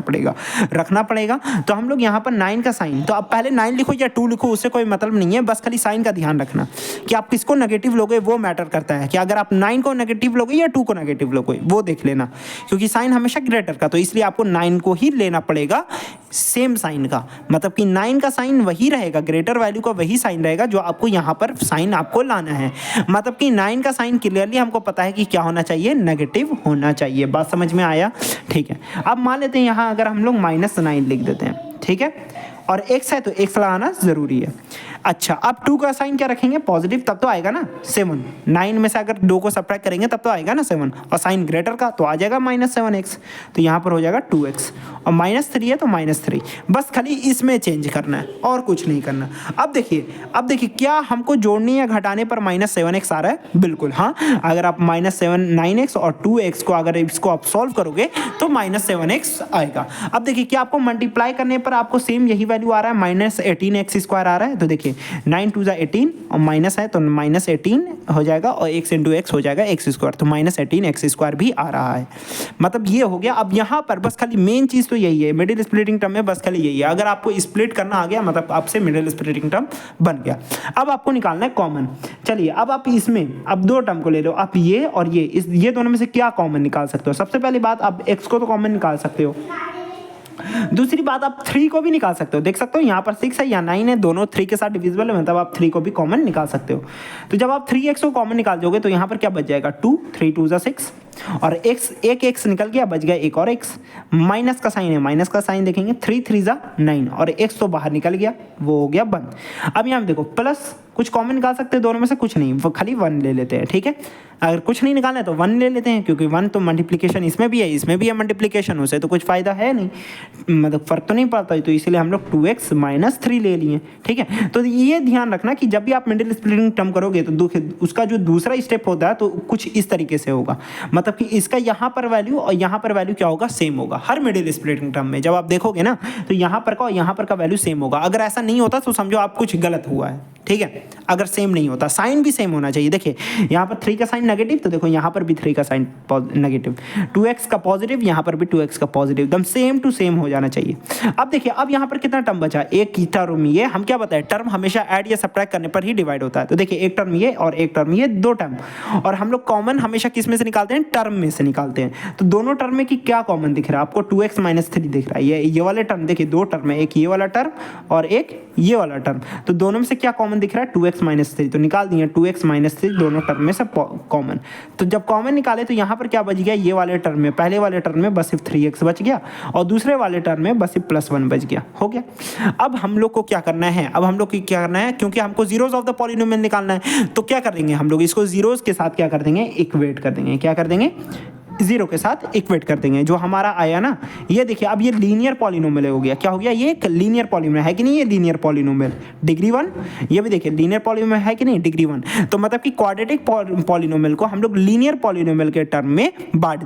पड़ेगा। तो हम लोग यहाँ पर 9 का साइन, तो अब पहले 9 लिखो या 2 लिखो, उससे कोई मतलब नहीं है, बस खाली साइन का ध्यान रखना कि आप किसको नेगेटिव लोगे, वो मैटर करता है। कि अगर आप 9 को नेगेटिव लोगे या 2 को नेगेटिव लोगे, वो देख लेना, क्योंकि साइन हमेशा ग्रेटर का, तो इसलिए आपको 9 को ही लेना पड़ेगा, सेम साइन का। मतलब कि 9 का साइन वही रहेगा, ग्रेटर वैल्यू का वही साइन रहेगा जो आपको यहाँ पर साइन आपको लाना है। मतलब कि 9 का साइन क्लियरली हमको पता है कि क्या होना चाहिए, नेगेटिव होना चाहिए। बात समझ में आया, ठीक है। अब मान लेते हैं यहाँ अगर हम लोग -9 लिख देते हैं, ठीक है, और x है तो x लगाना ज़रूरी है। अच्छा, अब 2 का साइन क्या रखेंगे? पॉजिटिव, तब तो आएगा ना 7। 9 में से अगर 2 को सब्ट्रैक्ट करेंगे तब तो आएगा ना 7, और साइन ग्रेटर का तो आ जाएगा -7x, तो यहाँ पर हो जाएगा 2x, और -3 है तो -3। बस खाली इसमें चेंज करना है और कुछ नहीं करना। अब देखिए क्या हमको जोड़ने या घटाने पर -7x आ रहा है? बिल्कुल हाँ। अगर आप -9x और 2x को अगर इसको आप सॉल्व करोगे तो -7x आएगा। अब देखिए क्या आपको मल्टीप्लाई करने पर आपको सेम यही वैल्यू आ रहा है, -18x² आ रहा है। तो देखिए 9 2 18 और माइनस है तो -18 हो जाएगा, और x इंटू एक्स हो जाएगा x², तो -18x² भी आ रहा है। मतलब ये हो गया। अब यहाँ पर बस खाली मेन चीज़ तो यही है, मिडिल स्प्लिटिंग टर्म में बस खाली यही है। अगर आपको स्प्लिट करना आ गया मतलब आपसे मिडिल स्प्लिटिंग टर्म बन गया। अब आपको निकालना है कॉमन। चलिए अब आप इसमें अब 2 टर्म को ले लो, आप ये और ये दोनों में से क्या कॉमन निकाल सकते हो? सबसे पहली बात आप x को तो कॉमन निकाल सकते हो, दूसरी बात आप 3 को भी निकाल सकते हो। देख सकते हो यहाँ पर 6 है या 9 है, दोनों 3 के साथ डिविजिबल है, मतलब आप 3 को भी कॉमन निकाल सकते हो। तो जब आप 3x को कॉमन निकाल दोगे तो यहाँ पर क्या बच जाएगा? 2 3 2 6, और एक x निकल गया, बच गया एक और x। माइनस का साइन है, माइनस का साइन देखेंगे 3 3 9, और x तो बाहर निकल गया, वो हो गया बंद। अब यहाँ देखो प्लस कुछ कॉमन निकाल सकते हैं दोनों में से? कुछ नहीं, वो खाली 1 ले लेते हैं। ठीक है, अगर कुछ नहीं निकालना है तो 1 ले लेते हैं, क्योंकि 1 तो मल्टीप्लिकेशन इसमें भी है, इसमें भी है मल्टीप्लिकेशन, उसे तो कुछ फ़ायदा है नहीं, मतलब फ़र्क तो नहीं पड़ता, तो इसीलिए हम लोग 2x - 3 ले लिए। ठीक है, तो ये ध्यान रखना कि जब भी आप मिडिल स्प्लिटिंग टर्म करोगे तो उसका जो दूसरा स्टेप होता है तो कुछ इस तरीके से होगा, मतलब कि इसका यहाँ पर वैल्यू और यहाँ पर वैल्यू क्या होगा? सेम होगा। हर मिडिल स्प्लिटिंग टर्म में जब आप देखोगे ना तो यहाँ पर का और यहाँ पर का वैल्यू सेम होगा। अगर ऐसा नहीं होता तो समझो आप कुछ गलत हुआ है। ठीक है, अगर सेम नहीं होता, साइन भी सेम होना चाहिए। देखिए यहाँ पर 3 का साइन नेगेटिव, तो देखो यहाँ पर भी 3 का साइन नेगेटिव, 2x का पॉजिटिव, यहाँ पर भी 2x का पॉजिटिव, एकदम सेम टू सेम हो जाना चाहिए। अब देखिए अब यहाँ पर कितना टर्म बचा? एक ही टर्म ये, हम क्या बताए, टर्म हमेशा ऐड या सब्ट्रैक्ट करने पर ही डिवाइड होता है। तो देखिए एक टर्म ये और एक टर्म ये, 2 टर्म, और हम लोग कॉमन हमेशा किस में से निकालते हैं? टर्म में से निकालते हैं। तो दोनों टर्म में की क्या कॉमन दिख रहा है आपको? 2x - 3 दिख रहा है। ये वाले टर्म देखिए 2 टर्म है, एक ये वाला टर्म और एक ये वाला टर्म, तो दोनों में से क्या कॉमन दिख रहा है? 2x - 3, तो निकाल दिए 2x - 3 दोनों टर्म में से कॉमन। तो जब कॉमन निकाले तो यहाँ पर क्या बच गया? ये वाले टर्म में, पहले वाले टर्म में बस सिर्फ 3x बच गया, और दूसरे वाले टर्म में बस सिर्फ +1 बच गया। हो गया। अब हम लोग को क्या करना है? अब हम लोग को क्या करना है, क्योंकि हमको जीरोज ऑफ द पॉलिनोमियल निकालना है, तो क्या कर देंगे हम लोग? इसको जीरोज के साथ क्या कर देंगे? इक्वेट कर देंगे। क्या कर देंगे? 0 के साथ इक्वेट कर देंगे। जो हमारा आया ना, ये देखिए अब ये लीनियर पॉलिनोमियल हो गया। क्या हो गया? ये एक लीनियर पॉलिनोमियल है कि नहीं? ये लीनियर पॉलिनोमियल डिग्री 1, ये भी देखिए लीनियर पॉलिनोमियल है कि नहीं? डिग्री 1। तो मतलब कि क्वाड्रेटिक पॉलिनोमियल को हम लोग लीनियर पॉलिनोमियल के टर्म में बांट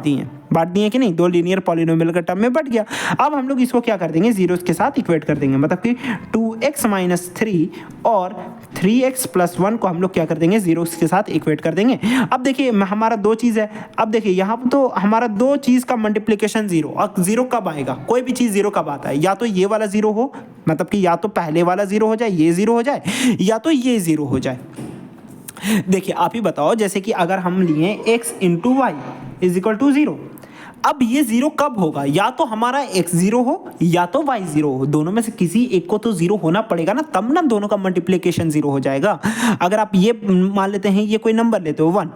दिए कि नहीं? 2 लीनियर पॉलिनोमियल के टर्म में बढ़ गया। अब हम लोग इसको क्या कर देंगे? जीरोस के साथ इक्वेट कर देंगे, मतलब कि 2x - 3 और 3x + 1 को हम लोग क्या कर देंगे? जीरोस के साथ इक्वेट कर देंगे। अब देखिए हमारा 2 चीज़ है। अब देखिए यहाँ पर तो हमारा 2 चीज़ का मल्टीप्लिकेशन 0, और 0 कब आएगा? कोई भी चीज़ 0 कब आता है? या तो ये वाला 0 हो, मतलब कि या तो पहले वाला 0 हो जाए, ये 0 हो जाए, या तो ये 0 हो जाए। देखिए आप ही बताओ, जैसे कि अगर हम लिए x × y = 0, अब ये 0 कब होगा? या तो हमारा x 0 हो या तो y 0 हो, दोनों में से किसी एक को तो 0 होना पड़ेगा ना, तब ना दोनों का मल्टीप्लिकेशन 0 हो जाएगा। अगर आप ये मान लेते हैं, ये कोई नंबर लेते हो 1,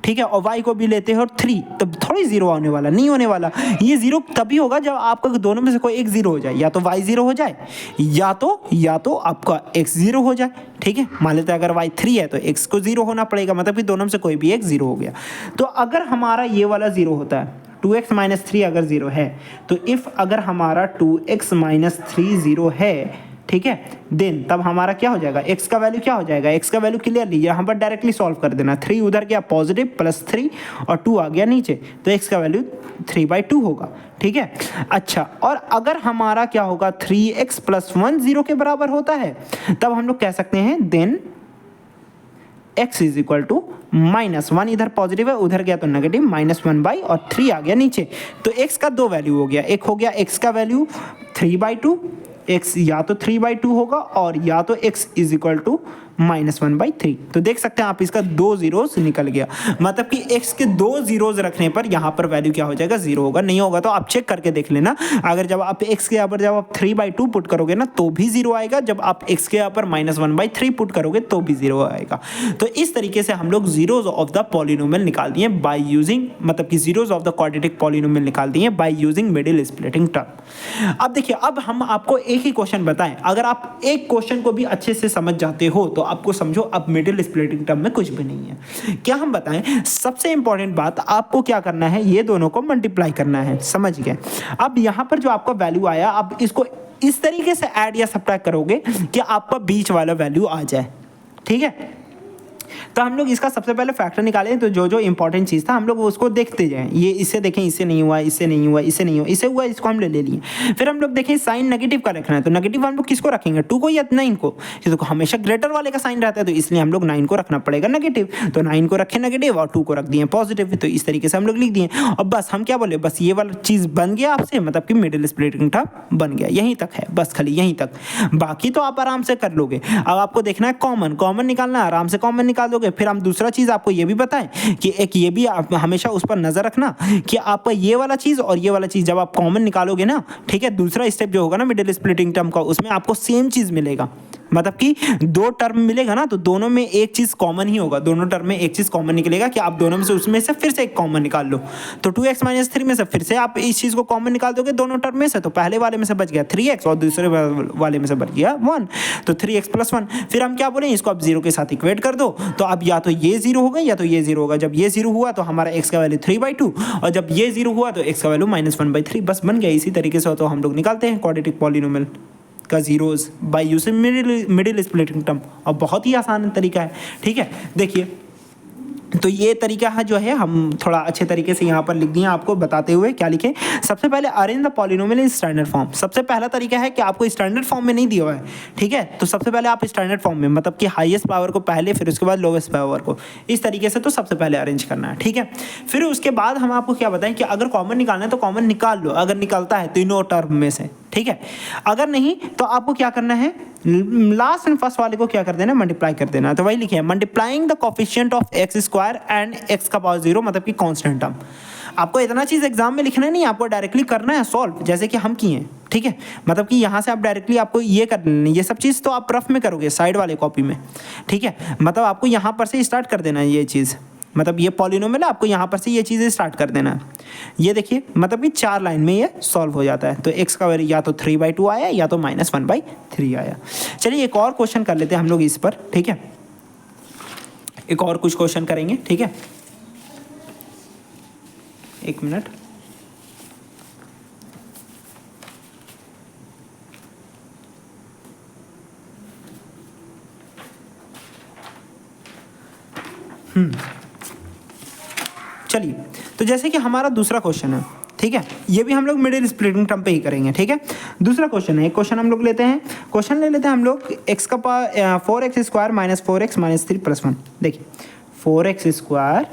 ठीक है, और y को भी लेते हो 3, तब थोड़ी 0 आने वाला, नहीं होने वाला। ये 0 तभी होगा जब आपका दोनों में से कोई एक 0 हो जाए, या तो y 0 हो जाए, या तो आपका x 0 हो जाए। ठीक है, मान लेते हैं अगर y 3 है तो x को 0 होना पड़ेगा, मतलब कि दोनों में से कोई भी एक 0 हो गया। तो अगर हमारा ये वाला 0 होता है, 2x - 3 अगर 0 है, तो इफ़ अगर हमारा 2x - 3 0 है, ठीक है, देन तब हमारा क्या हो जाएगा? x का वैल्यू क्या हो जाएगा? x का वैल्यू क्लियरली यहाँ पर डायरेक्टली सॉल्व कर देना। 3 उधर गया पॉजिटिव, +3 और 2 आ गया नीचे, तो x का वैल्यू 3/2 होगा। ठीक है, अच्छा, और अगर हमारा क्या होगा? 3x + 1 0 के बराबर होता है, तब हम लोग कह सकते हैं देन x = -1, इधर पॉजिटिव है, उधर गया तो नेगेटिव, -1 और 3 आ गया नीचे। तो x का 2 वैल्यू हो गया। एक हो गया x का वैल्यू 3/2, x या तो 3/2 होगा, और या तो x = -1/3। तो देख सकते हैं आप इसका 2 जीरोस निकल गया, मतलब कि x के 2 जीरोस रखने पर यहाँ पर वैल्यू क्या हो जाएगा, 0 होगा। नहीं होगा तो आप चेक करके देख लेना, अगर जब आप x के यहाँ पर जब आप 3/2 पुट करोगे ना तो भी 0 आएगा, जब आप x के यहाँ पर -1/3 पुट करोगे तो भी 0 आएगा। तो इस तरीके से हम लोग जीरोस ऑफ द पॉलिनोमियल निकाल दिए बाय यूजिंग, मतलब कि zeros of the quadratic polynomial निकाल दिए bye using middle splitting term. अब देखिए, अब हम आपको एक ही क्वेश्चन बताएं, अगर आप एक क्वेश्चन को भी अच्छे से समझ जाते हो तो आपको समझो अब मिडिल स्प्लिटिंग टर्म में कुछ भी नहीं है। क्या हम बताएं, सबसे इंपॉर्टेंट बात, आपको क्या करना है, ये दोनों को मल्टीप्लाई करना है, समझ गए। अब यहां पर जो आपका वैल्यू आया, अब इसको इस तरीके से ऐड या सब्ट्रैक्ट करोगे कि आपका बीच वाला वैल्यू आ जाए, ठीक है। तो हम लोग इसका सबसे पहले फैक्टर निकालें, तो जो जो इंपॉर्टेंट चीज़ था हम लोग उसको देखते जाएं, ये इससे देखें, इससे नहीं हुआ, इससे नहीं हुआ, इससे नहीं हुआ, इससे हुआ, इसको हम ले लिए। फिर हम लोग देखें साइन नेगेटिव का रखना है, तो नेगेटिव हम लोग किसको रखेंगे, 2 को या 9 को, तो हमेशा ग्रेटर वाले का साइन रहता है, तो इसलिए हम लोग 9 को रखना पड़ेगा नेगेटिव, तो 9 को रखें नेगेटिव और 2 को रख दिए पॉजिटिव। तो इस तरीके से हम लोग लिख दिए, और बस हम क्या बोले, बस ये वाला चीज़ बन गया आपसे, मतलब कि मिडिल स्प्लिटिंग टर्म बन गया, यहीं तक है, बस खाली यहीं तक, बाकी तो आप आराम से कर लोगे। अब आपको देखना है कॉमन निकालना है, आराम से कॉमन निकाल दोगे। फिर हम दूसरा चीज़ आपको ये भी बताएं कि एक ये भी आप हमेशा उस पर नज़र रखना कि आपका ये वाला चीज़ और ये वाला चीज़ जब आप कॉमन निकालोगे ना, ठीक है, दूसरा स्टेप जो होगा ना मिडिल स्प्लिटिंग टर्म का, उसमें आपको सेम चीज़ मिलेगा, मतलब कि 2 टर्म मिलेगा ना, तो दोनों में एक चीज़ कॉमन ही होगा, दोनों टर्म में एक चीज़ कॉमन निकलेगा कि आप दोनों में से उसमें से फिर से एक कॉमन निकाल लो। तो 2x - 3 में से फिर से आप इस चीज़ को कॉमन निकाल दोगे दोनों टर्म में से, तो पहले वाले में से बच गया 3x और दूसरे वाले में से बच गया 1, तो 3x + 1। फिर हम क्या बोलें, इसको आप 0 के साथ इक्वेट कर दो, तो अब या तो ये 0 होगा या तो ये 0 होगा। जब ये 0 हुआ तो हमारा x का वैल्यू 3/2, और जब ये 0 हुआ तो x का वैल्यू -1/3, बस बन गया। इसी तरीके से तो हम लोग निकालते हैं क्वाड्रेटिक पॉलिनोमियल का zeros bye using middle splitting term, और बहुत ही आसान तरीका है, ठीक है। देखिए, तो ये तरीका है जो है हम थोड़ा अच्छे तरीके से यहाँ पर लिख दिए, आपको बताते हुए क्या लिखें। सबसे पहले arrange the polynomial in standard form. सबसे पहला तरीका है कि आपको स्टैंडर्ड फॉर्म में नहीं दिया हुआ है, ठीक है, तो सबसे पहले आप स्टैंडर्ड फॉर्म में, मतलब कि हाईएस्ट पावर को पहले, फिर उसके बाद लोवेस्ट पावर को, इस तरीके से तो सबसे पहले अरेंज करना है, ठीक है। फिर उसके बाद हम आपको क्या बताएं कि अगर कॉमन निकालना है तो कॉमन निकाल लो, अगर निकलता है तीनों टर्म में से, ठीक है। अगर नहीं तो आपको क्या करना है, लास्ट एंड फर्स्ट वाले को क्या कर देना, मल्टीप्लाई कर देना। तो वही लिखे, multiplying the coefficient of x² and x का पावर 0, मतलब कि कांस्टेंट टर्म। आपको इतना चीज़ एग्जाम में लिखना नहीं, आपको डायरेक्टली करना है सॉल्व, जैसे कि हम किए, ठीक है। मतलब कि यहाँ से आप डायरेक्टली आपको ये कर लेना, ये सब चीज़ तो आप रफ में करोगे साइड वाले कॉपी में, ठीक है। मतलब आपको यहाँ पर से स्टार्ट कर देना है ये चीज़, मतलब ये पॉलिनोमियल है, आपको यहाँ पर से ये चीज़ें स्टार्ट कर देना है। ये देखिए, मतलब कि 4 लाइन में ये सॉल्व हो जाता है। तो x का वैल्यू या तो 3/2 आया या तो -1/3 आया। चलिए एक और क्वेश्चन कर लेते हैं हम लोग इस पर, ठीक है। एक और कुछ क्वेश्चन करेंगे, ठीक है, 1 मिनट। चलिए, तो जैसे कि हमारा दूसरा क्वेश्चन है, ठीक है, ये भी हम लोग मिडिल स्प्लिटिंग टर्म पे ही करेंगे, ठीक है। दूसरा क्वेश्चन है, एक क्वेश्चन हम लोग लेते हैं, क्वेश्चन ले लेते हैं हम लोग x का पावर 4x² - 4x - 3 + 1। देखिए 4x²,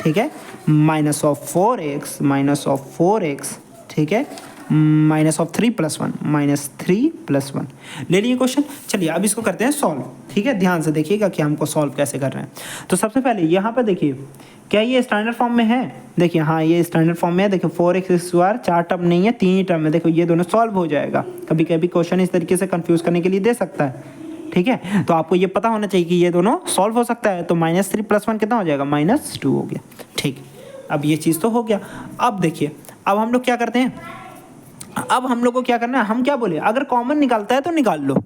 ठीक है, -4x -4x, ठीक है, -3 + 1 -3 + 1 ले लिए क्वेश्चन। चलिए अब इसको करते हैं सॉल्व, ठीक है। ध्यान से देखिएगा कि हमको सॉल्व कैसे कर रहे हैं। तो सबसे पहले यहाँ पर देखिए, क्या ये स्टैंडर्ड फॉर्म में है, देखिए हाँ ये स्टैंडर्ड फॉर्म में है। देखिए 4x², 4 टर्म नहीं है, 3 ही टर्म है, देखो ये दोनों सॉल्व हो जाएगा। कभी कभी क्वेश्चन इस तरीके से कंफ्यूज करने के लिए दे सकता है, ठीक है। तो आपको ये पता होना चाहिए कि ये दोनों सॉल्व हो सकता है। तो -3 + 1 कितना हो जाएगा, -2 हो गया, ठीक। अब ये चीज़ तो हो गया। अब देखिए, अब हम लोग क्या करते हैं, अब हम लोग को क्या करना है, हम क्या बोले, अगर कॉमन निकालता है तो निकाल लो,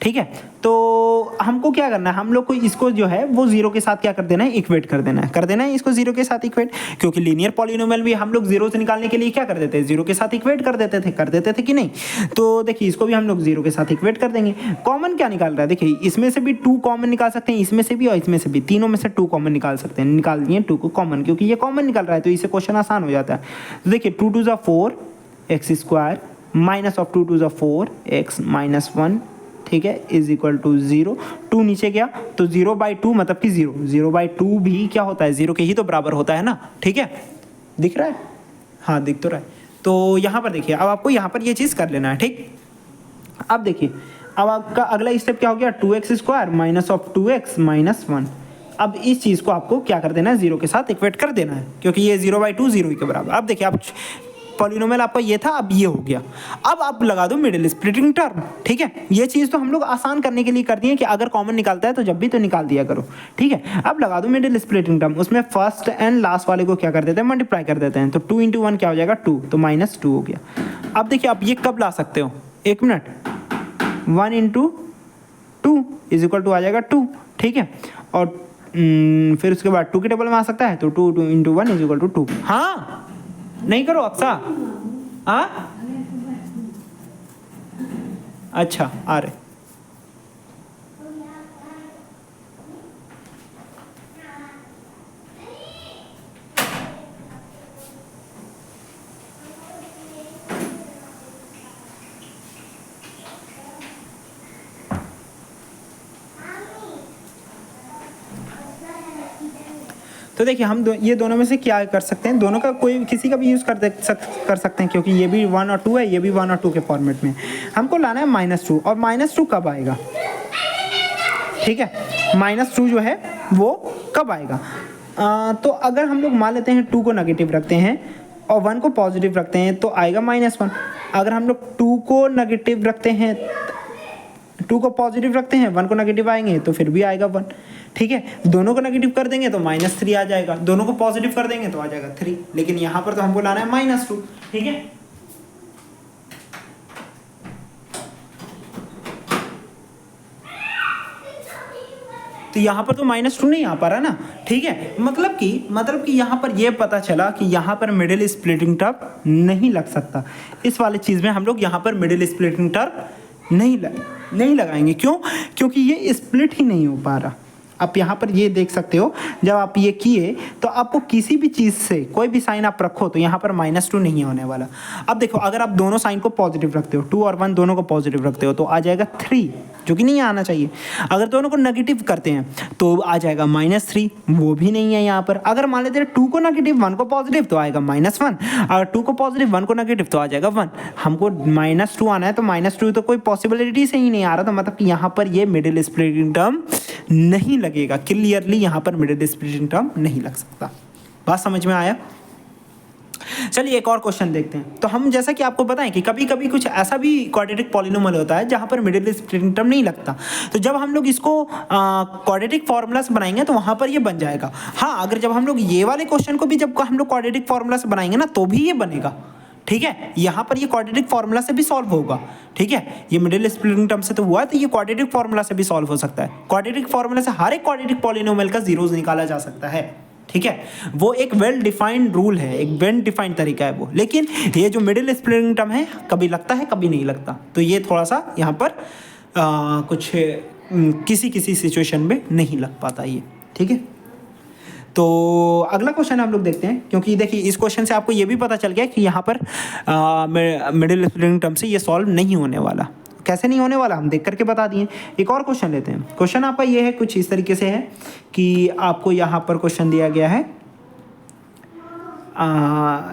ठीक है। तो हमको क्या करना है, हम लोग को इसको जो है वो 0 के साथ क्या कर देना है, इक्वेट कर देना है इसको 0 के साथ इक्वेट, क्योंकि लीनियर पॉलिनोमियल भी हम लोग 0 से निकालने के लिए क्या कर देते हैं, 0 के साथ इक्वेट कर देते थे कि नहीं। तो देखिए इसको भी हम लोग 0 के साथ इक्वेट कर देंगे। कॉमन क्या निकाल रहा है, देखिए इसमें से भी 2 कॉमन निकाल सकते हैं, इसमें से भी और इसमें से भी, तीनों में से 2 कॉमन निकाल सकते हैं। निकाल दिए 2 को कॉमन, क्योंकि ये कॉमन निकल रहा है तो इससे क्वेश्चन आसान हो जाता है। तो देखिए 2 × 2 = 4 x² -2 × 2 = 4 x - 1, ठीक है, = 0। 2 नीचे गया तो 0/2, मतलब कि 0/2 भी क्या होता है, 0 के ही तो बराबर होता है ना, ठीक है। दिख रहा है, हाँ दिख तो रहा है। तो यहाँ पर देखिए, अब आपको यहाँ पर ये चीज़ कर लेना है, ठीक। अब देखिए, अब आपका अगला स्टेप क्या हो गया, 2x² minus of 2x minus 1। अब इस चीज़ को आपको क्या कर देना है, 0 के साथ इक्वेट कर देना है, क्योंकि ये 0/2 0 के बराबर। अब देखिए आप पॉलिनोमियल आपका ये था, अब ये हो गया। अब आप लगा दो मिडिल स्प्लिटिंग टर्म, ठीक है। ये चीज़ तो हम लोग आसान करने के लिए करती हैं कि अगर कॉमन निकालता है तो जब भी तो निकाल दिया करो, ठीक है। अब लगा दो मिडिल स्प्लिटिंग टर्म, उसमें फर्स्ट एंड लास्ट वाले को क्या कर देते हैं, मल्टीप्लाई कर देते हैं। तो 2 × 1 क्या हो जाएगा, 2, तो -2 हो गया। अब देखिए आप ये कब ला सकते हो, 1 मिनट, 1 × 2 = आ जाएगा 2, ठीक है। और फिर उसके बाद 2 के टेबल में आ सकता है, तो 2 × 1 = 2। हाँ नहीं करो अक्सा, हाँ अच्छा आ रहे। तो देखिए हम ये दोनों में से क्या कर सकते हैं, दोनों का कोई किसी का भी यूज़ कर सकते हैं, क्योंकि ये भी 1 और 2 है, ये भी 1 और 2 के फॉर्मेट में। हमको लाना है -2, और -2 कब आएगा, ठीक है। -2 जो है वो कब आएगा, तो अगर हम लोग मान लेते हैं 2 को नेगेटिव रखते हैं और 1 को पॉजिटिव रखते हैं तो आएगा -1। अगर हम लोग 2 को नेगेटिव रखते हैं, 2 को पॉजिटिव रखते हैं, 1 को नेगेटिव आएंगे तो फिर भी आएगा 1, ठीक है। दोनों को नेगेटिव कर देंगे तो -3 आ जाएगा, दोनों को पॉजिटिव कर देंगे तो आ जाएगा 3। लेकिन यहाँ पर तो हमको लाना है -2, ठीक है। तो यहाँ पर तो -2 नहीं आ पा रहा ना, ठीक है। मतलब कि यहाँ पर ये पता चला कि यहाँ पर मिडिल स्प्लिटिंग टर्म नहीं लग सकता। इस वाले चीज़ में हम लोग यहाँ पर मिडिल स्प्लिटिंग टर्म नहीं लगाएंगे। क्यों? क्योंकि ये स्प्लिट ही नहीं हो पा रहा। आप यहाँ पर ये देख सकते हो, जब आप ये किए तो आपको किसी भी चीज़ से कोई भी साइन आप रखो तो यहाँ पर -2 नहीं होने वाला। अब देखो अगर आप दोनों साइन को पॉजिटिव रखते हो, 2 और 1 दोनों को पॉजिटिव रखते हो तो आ जाएगा 3, जो कि नहीं आना चाहिए। अगर दोनों को नेगेटिव करते हैं तो आ जाएगा -3, वो भी नहीं है यहाँ पर। अगर मान लेते हैं 2 को नेगेटिव 1 को पॉजिटिव तो आएगा -1, अगर 2 को पॉजिटिव 1 को नेगेटिव तो आ जाएगा 1। हमको -2 आना है तो -2 तो कोई पॉसिबिलिटी से ही नहीं आ रहा था, मतलब कि यहाँ पर ये मिडिल स्प्लिटिंग टर्म नहीं लगेगा। क्लियरली यहाँ पर मिडिल स्प्लिटिंग टर्म नहीं लग सकता। बात समझ में आया? चलिए एक और क्वेश्चन देखते हैं। तो हम जैसा कि आपको बताएं कि कभी कभी कुछ ऐसा भी क्वाड्रेटिक पॉलिनोमियल होता है जहाँ पर मिडिल स्प्लिटिंग टर्म नहीं लगता, तो जब हम लोग इसको क्वाड्रेटिक फार्मूला से बनाएंगे तो वहाँ पर ये बन जाएगा। हाँ, अगर जब हम लोग ये वाले क्वेश्चन को भी जब हम लोग क्वाड्रेटिक फार्मूला से बनाएंगे ना तो भी ये बनेगा, ठीक है। यहाँ पर ये क्वाड्रेटिक फार्मूला से भी सॉल्व होगा, ठीक है। ये मिडिल स्प्लिटिंग टर्म से तो हुआ है, तो ये क्वाड्रेटिक फार्मूला से भी सॉल्व हो सकता है। क्वाड्रेटिक फार्मूला से हर एक क्वाड्रेटिक पॉलिनोमियल का जीरोस निकाला जा सकता है, ठीक है। वो एक वेल डिफाइंड रूल है, एक वेल डिफाइंड तरीका है वो। लेकिन ये जो मिडिल स्प्लिटिंग टर्म है कभी लगता है कभी नहीं लगता, तो ये थोड़ा सा यहाँ पर कुछ किसी सिचुएशन में नहीं लग पाता ये, ठीक है। तो अगला क्वेश्चन हम लोग देखते हैं, क्योंकि देखिए इस क्वेश्चन से आपको ये भी पता चल गया कि यहाँ पर मिडिल स्प्लिटिंग टर्म से ये सॉल्व नहीं होने वाला। कैसे नहीं होने वाला हम देख करके बता दिए। एक और क्वेश्चन लेते हैं। क्वेश्चन आपका ये है, कुछ इस तरीके से है कि आपको यहाँ पर क्वेश्चन दिया गया है,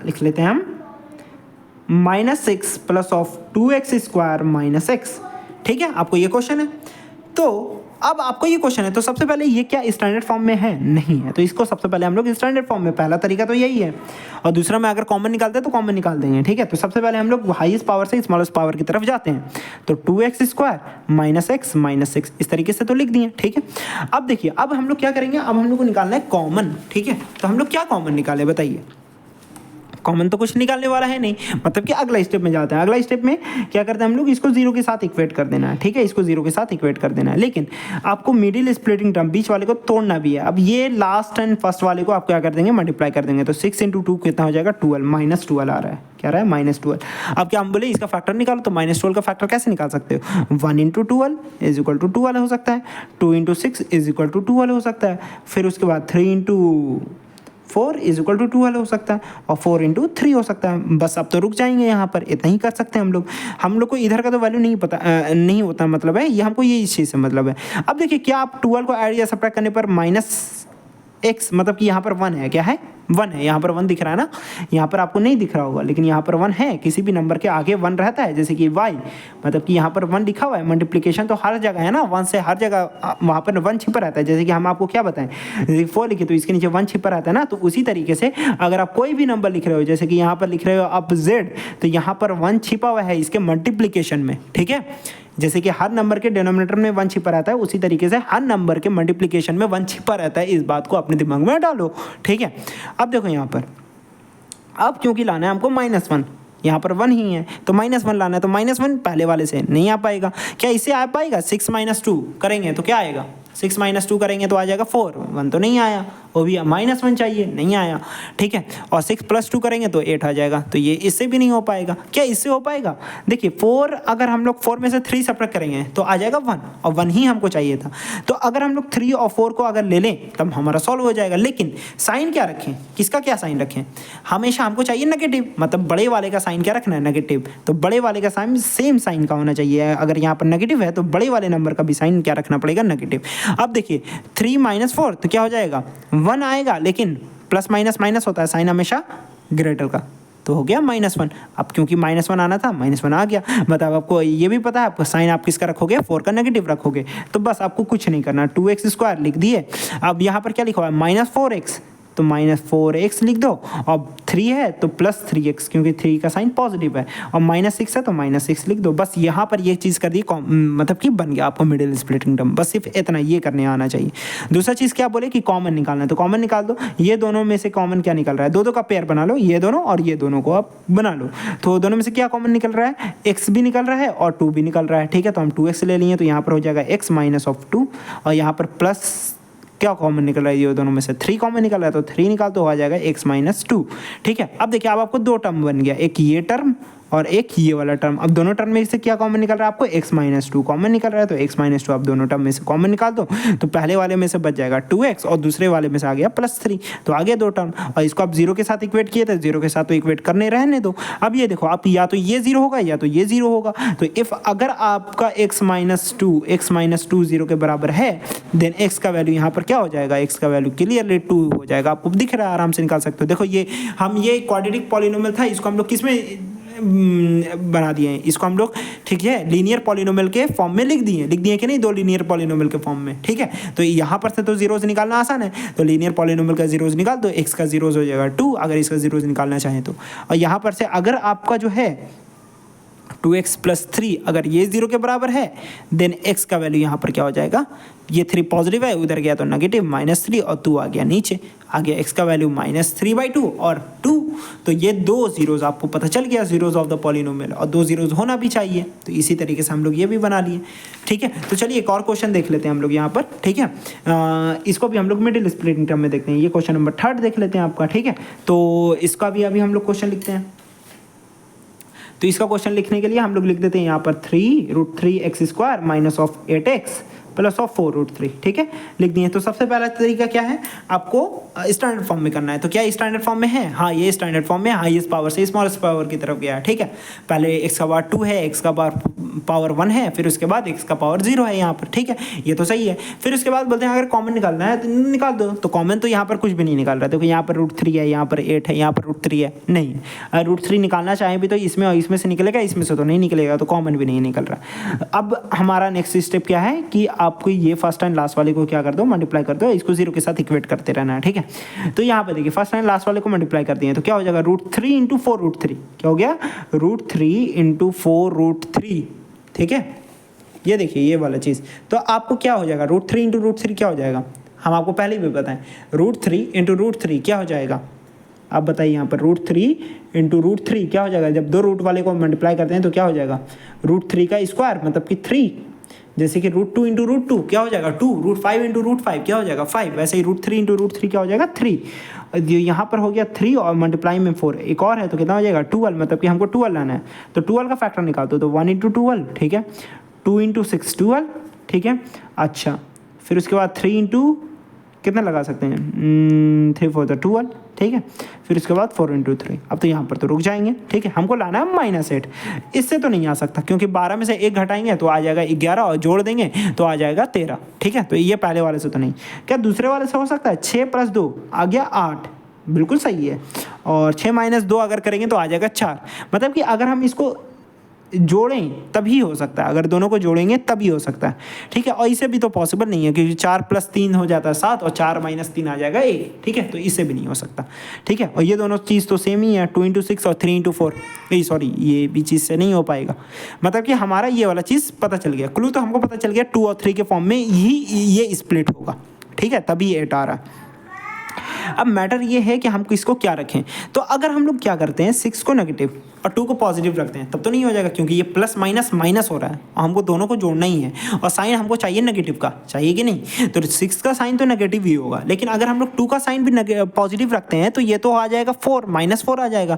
लिख लेते हैं हम, -6 प्लस ऑफ 2x² - x, ठीक है। आपको ये क्वेश्चन है। तो अब आपको ये क्वेश्चन है, तो सबसे पहले ये क्या स्टैंडर्ड फॉर्म में है? नहीं है, तो इसको सबसे पहले हम लोग स्टैंडर्ड फॉर्म में, पहला तरीका तो यही है। और दूसरा में अगर कॉमन निकालते हैं तो कॉमन निकाल देंगे, ठीक है। तो सबसे पहले हम लोग हाईएस्ट पावर से स्मॉलेस्ट पावर की तरफ जाते हैं। तो 2x² - x - 6 इस तरीके से तो लिख दिए, ठीक है। अब देखिए अब हम लोग क्या करेंगे, अब हम लोग को निकालना है कॉमन, ठीक है। तो हम लोग क्या कॉमन निकाले बताइए? कॉमन तो कुछ निकालने वाला है नहीं, मतलब कि अगला स्टेप में जाते हैं। अगला स्टेप में क्या करते हैं हम लोग, इसको 0 के साथ इक्वेट कर देना है, ठीक है। इसको 0 के साथ इक्वेट कर देना है, लेकिन आपको मिडिल स्प्लिटिंग टर्म बीच वाले को तोड़ना भी है। अब ये लास्ट एंड फर्स्ट वाले को आप क्या कर देंगे, मल्टीप्लाई कर देंगे। तो 6 × 2 कितना हो जाएगा, 12, -12 आ रहा है। क्या रहा है, -12। अब क्या हम बोले इसका फैक्टर निकालो, तो -12 का फैक्टर कैसे निकाल सकते हो? 1 × 12 = 12 हो सकता है, 2 × 6 = 12 हो सकता है, फिर उसके बाद 3 × 4 = 12 हो सकता है, और 4 × 3 हो सकता है। बस अब तो रुक जाएंगे यहाँ पर, इतना ही कर सकते हैं हम लोग को इधर का तो वैल्यू नहीं पता, नहीं होता, मतलब है ये हमको ये इस चीज़ से मतलब है। अब देखिए क्या आप 12 को ऐड या सब्ट्रैक्ट करने पर x मतलब कि यहाँ पर 1 है, क्या है 1 है, यहाँ पर 1 दिख रहा है ना, यहाँ पर आपको नहीं दिख रहा होगा लेकिन यहाँ पर 1 है, किसी भी नंबर के आगे 1 रहता है, जैसे कि y मतलब कि यहाँ पर 1 लिखा हुआ है, मल्टीप्लिकेशन तो हर जगह है ना, 1 से हर जगह वहाँ पर 1 छिपा रहता है, जैसे कि हम आपको क्या बताएं, जैसे 4 लिखे तो इसके नीचे 1 छिपा रहता है ना, तो उसी तरीके से अगर आप कोई भी नंबर लिख रहे हो, जैसे कि यहाँ पर लिख रहे हो आप z, तो यहाँ पर 1 छिपा हुआ है इसके मल्टीप्लिकेशन में, ठीक है, जैसे कि हर नंबर के डिनोमिनेटर में 1 छिपा रहता है, उसी तरीके से हर नंबर के मल्टीप्लिकेशन में 1 छिपा रहता है, इस बात को अपने दिमाग में डालो, ठीक है। अब देखो यहाँ पर, अब क्योंकि लाना है हमको -1, यहाँ पर 1 ही है तो -1 लाना है, तो -1 पहले वाले से नहीं आ पाएगा, क्या इससे आ पाएगा, 6 - 2 करेंगे तो क्या आएगा, 6 - 2 करेंगे तो आ जाएगा 4, 1 तो नहीं आया, वो भी -1 चाहिए, नहीं आया, ठीक है, और 6 + 2 करेंगे तो 8 आ जाएगा, तो ये इससे भी नहीं हो पाएगा, क्या इससे हो पाएगा, देखिए 4 अगर हम लोग 4 में से 3 सब्ट्रैक्ट करेंगे तो आ जाएगा 1, और 1 ही हमको चाहिए था, तो अगर हम लोग 3 और 4 को अगर ले लें तब हमारा सॉल्व हो जाएगा, लेकिन साइन क्या रखें, किसका क्या साइन रखें, हमेशा हमको चाहिए नेगेटिव, मतलब बड़े वाले का साइन क्या रखना है, नेगेटिव, तो बड़े वाले का साइन सेम साइन का होना चाहिए, अगर यहाँ पर नेगेटिव है तो बड़े वाले नंबर का भी साइन क्या रखना पड़ेगा, नेगेटिव। अब देखिए 3 - 4 तो क्या हो जाएगा, 1 आएगा, लेकिन प्लस माइनस माइनस होता है, साइन हमेशा ग्रेटर का, तो हो गया -1। अब क्योंकि -1 आना था, -1 आ गया, मतलब आपको ये भी पता है, आपको साइन आप किसका रखोगे, 4 का नेगेटिव रखोगे, तो बस आपको कुछ नहीं करना, 2x² लिख दिए। अब यहाँ पर क्या लिखा हुआ है, -4x, तो -4x लिख दो, और 3 है तो +3x, क्योंकि 3 का साइन पॉजिटिव है, और -6 है तो -6 लिख दो, बस यहाँ पर ये चीज़ कर दी, मतलब कि बन गया आपको मिडिल स्प्लिटिंग टर्म, बस सिर्फ इतना ये करने आना चाहिए। दूसरा चीज़ क्या बोले कि कॉमन निकालना है, तो कॉमन निकाल दो, ये दोनों में से कॉमन क्या निकल रहा है, दो का पेयर बना लो, ये दोनों और ये दोनों को आप बना लो, तो दोनों में से क्या कॉमन निकल रहा है, x भी निकल रहा है और 2 भी निकल रहा है, ठीक है, तो हम 2x ले लिए, तो यहाँ पर हो जाएगा x -2, और यहाँ पर प्लस क्या कॉमन निकल रहा है, ये दोनों में से 3 कॉमन निकल रहा है, तो 3 निकाल तो आ जाएगा x -2, ठीक है। अब देखिए अब आपको 2 टर्म बन गया, एक ये टर्म और एक ये वाला टर्म, अब दोनों टर्म में से क्या कॉमन निकल रहा है आपको, x -2 कॉमन निकल रहा है, तो x -2 आप दोनों टर्म में से कॉमन निकाल दो, तो पहले वाले में से बच जाएगा 2x और दूसरे वाले में से आ गया +3, तो आ गया 2 टर्म, और इसको आप 0 के साथ इक्वेट किए थे, 0 के साथ तो इक्वेट करने रहने दो। अब ये देखो आप या तो ये 0 होगा या तो ये 0 होगा, तो इफ़ अगर आपका x -2 0 के बराबर है, देन x का वैल्यू यहाँ पर क्या हो जाएगा, x का वैल्यू क्लियरली 2 हो जाएगा, आपको दिख रहा है, आराम से निकाल सकते हो। देखो ये क्वाड्रेटिक पॉलिनोमियल था, इसको हम लोग किस में बना दिए हैं, इसको हम लोग, ठीक है, लीनियर पॉलिनोमियल के फॉर्म में लिख दिए कि नहीं, 2 लीनियर पॉलिनोमियल के फॉर्म में, ठीक है। तो यहाँ पर से तो जीरोज निकालना आसान है, तो लीनियर पॉलिनोमियल का जीरोज निकाल दो, x का जीरोज हो जाएगा 2 अगर इसका जीरोज निकालना चाहें तो, और यहाँ पर से अगर आपका जो है 2x + 3 अगर ये 0 के बराबर है, देन x का वैल्यू यहाँ पर क्या हो जाएगा, ये 3 पॉजिटिव है, उधर गया तो नेगेटिव -3 और 2 आ गया नीचे, आ गया x का वैल्यू -3/2 और 2, तो ये 2 जीरोज आपको पता चल गया, जीरोज ऑफ द पॉलिनोमियल, और 2 जीरोज होना भी चाहिए, तो इसी तरीके से हम लोग ये भी बना लिए, ठीक है। तो चलिए एक और क्वेश्चन देख लेते हैं हम लोग यहाँ पर, ठीक है, इसको भी हम लोग मिडिल स्प्लिटिंग टर्म में देखते हैं, ये क्वेश्चन नंबर 3 देख लेते हैं आपका, ठीक है। तो इसका भी अभी हम लोग क्वेश्चन लिखते हैं, तो इसका क्वेश्चन लिखने के लिए हम लोग लिख देते हैं यहाँ पर 3√3x² - 8x + 4√3, ठीक है, लिख दिए। तो सबसे पहला तरीका क्या है, आपको स्टैंडर्ड फॉर्म में करना है, तो क्या स्टैंडर्ड फॉर्म में है, हाँ ये स्टैंडर्ड फॉर्म में हाईएस्ट पावर से स्मॉलेस्ट पावर की तरफ गया है, ठीक है। पहले x का पावर 2 है, x का पावर 1 है, फिर उसके बाद x का पावर 0 है यहाँ पर, ठीक है, ये तो सही है। फिर उसके बाद बोलते हैं अगर कॉमन निकालना है तो निकाल दो, तो कॉमन तो यहाँ पर कुछ भी नहीं निकाल रहा है, देखो यहाँ पर √3 है, यहाँ पर 8 है, यहाँ पर √3 है, नहीं, √3 निकालना चाहें भी तो इसमें और इसमें से निकलेगा, इसमें से तो नहीं निकलेगा, तो कॉमन भी नहीं निकल रहा। अब हमारा नेक्स्ट स्टेप क्या है कि आपको ये फर्स्ट एंड लास्ट वाले को क्या कर दो, मल्टीप्लाई कर दो, इसको 0 के साथ इक्वेट करते रहना है, ठीक है। तो यहाँ पे देखिए फर्स्ट एंड लास्ट वाले को मल्टीप्लाई करते हैं, तो क्या हो जाएगा, √3 × 4√3, क्या हो गया, √3 × 4√3, ठीक है। ये देखिए ये वाला चीज़, तो आपको क्या हो जाएगा, √3 × √3 क्या हो जाएगा, हम आपको पहले भी बताएं, √3 × √3 क्या हो जाएगा, आप बताइए यहाँ पर √3 × √3 क्या हो जाएगा, जब 2 रूट वाले को मल्टीप्लाई करते हैं तो क्या हो जाएगा, √3 का स्क्वायर मतलब कि 3, जैसे कि √2 × √2 क्या हो जाएगा 2, √5 × √5 क्या हो जाएगा 5, वैसे ही √3 × √3 क्या हो जाएगा 3, यहाँ पर हो गया 3 और मल्टीप्लाई में 4, एक और है तो कितना हो जाएगा 12, मतलब कि हमको 12 लाना है, तो 12 का फैक्टर निकाल दो, तो 1 × 12, ठीक है, 2 × 6 12, ठीक है। अच्छा फिर उसके बाद 3 × कितना लगा सकते हैं, 3 4 12, ठीक है। फिर उसके बाद 4 × 3, अब तो यहाँ पर तो रुक जाएंगे, ठीक है। हमको लाना है -8, इससे तो नहीं आ सकता क्योंकि 12 में से 1 घटाएंगे तो आ जाएगा 11 और जोड़ देंगे तो आ जाएगा 13, ठीक है। तो ये पहले वाले से तो नहीं। क्या दूसरे वाले से हो सकता है? 6 + 2 आ गया 8, बिल्कुल सही है। और 6 - 2 अगर करेंगे तो आ जाएगा 4। मतलब कि अगर हम इसको जोड़ें तभी हो सकता है, अगर दोनों को जोड़ेंगे तभी हो सकता है, ठीक है। और इसे भी तो पॉसिबल नहीं है क्योंकि 4 + 3 हो जाता है 7 और 4 - 3 आ जाएगा 1, ठीक है। तो इससे भी नहीं हो सकता, ठीक है। और ये दोनों चीज़ तो सेम ही है, 2 × 6 और 3 × 4, सॉरी ये भी चीज़ से नहीं हो पाएगा। मतलब कि हमारा ये वाला चीज़ पता चल गया, क्लू तो हमको पता चल गया 2 और 3 के फॉर्म में ही ये स्प्लिट होगा, ठीक है, तभी 8 आ रहा है। अब मैटर ये है कि हम इसको क्या रखें। तो अगर हम लोग क्या करते हैं, 6 को नेगेटिव और 2 को पॉजिटिव रखते हैं तब तो नहीं हो जाएगा क्योंकि ये प्लस माइनस माइनस हो रहा है, हमको दोनों को जोड़ना ही है और साइन हमको चाहिए नेगेटिव का, चाहिए कि नहीं। तो 6 का साइन तो नेगेटिव ही होगा, लेकिन अगर हम लोग 2 का साइन भी पॉजिटिव रखते हैं तो ये तो आ जाएगा 4 -4 आ जाएगा,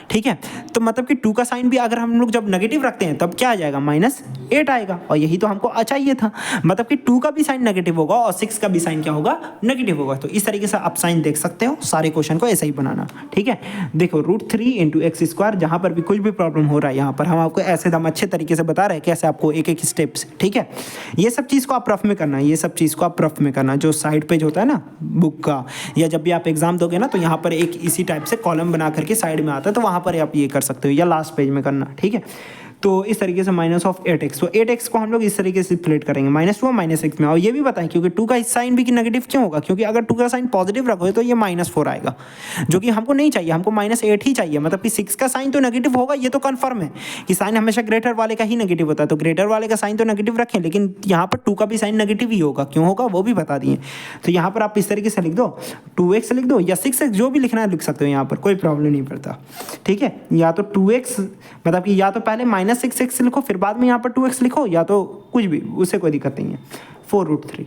ठीक है। तो मतलब कि 2 का साइन भी अगर हम लोग जब नेगेटिव रखते हैं तब क्या आ जाएगा, -8 आएगा। और यही तो हमको चाहिए था, मतलब कि 2 का भी साइन नेगेटिव होगा और 6 का भी साइन क्या होगा, नेगेटिव होगा। तो इस तरीके से आप साइन देख सकते हो, सारे क्वेश्चन को ऐसा ही बनाना, ठीक है। देखो √3 × x², जहाँ पर भी कुछ भी प्रॉब्लम हो रहा है यहाँ पर हम आपको ऐसे दम अच्छे तरीके से बता रहे हैं कैसे आपको एक एक स्टेप्स, ठीक है। ये सब चीज़ को आप रफ में करना है, ये सब चीज़ को आप रफ में करना, जो साइड पेज होता है ना बुक का, या जब भी आप एग्जाम दोगे ना तो यहाँ पर एक इसी टाइप से कॉलम बना करके साइड में आता है, तो वहाँ पर आप ये कर सकते हो, या लास्ट पेज में करना, ठीक है। तो इस तरीके से -8x, तो 8x को हम लोग इस तरीके से स्प्लिट करेंगे -2 और -6 में। और ये भी बताएं क्योंकि 2 का साइन भी नेगेटिव क्यों होगा, क्योंकि अगर 2 का साइन पॉजिटिव रखोगे तो ये -4 आएगा, जो कि हमको नहीं चाहिए, हमको -8 ही चाहिए। मतलब कि 6 का साइन तो नेगेटिव होगा, ये तो कन्फर्म है कि साइन हमेशा ग्रेटर वाले का ही नेगेटिव होता है, तो ग्रेटर वाले का साइन तो नेगेटिव रखें, लेकिन यहाँ पर 2 का भी साइन नेगेटिव ही होगा, क्यों होगा वो भी बता दिए। तो यहाँ पर आप इस तरीके से लिख दो, 2x लिख दो या 6x, जो भी लिखना है लिख सकते हो, यहाँ पर कोई प्रॉब्लम नहीं पड़ता, ठीक है। या तो 2x, मतलब कि या तो पहले -6x लिखो फिर बाद में यहाँ पर 2x लिखो, या तो कुछ भी, उससे कोई दिक्कत नहीं है। 4√3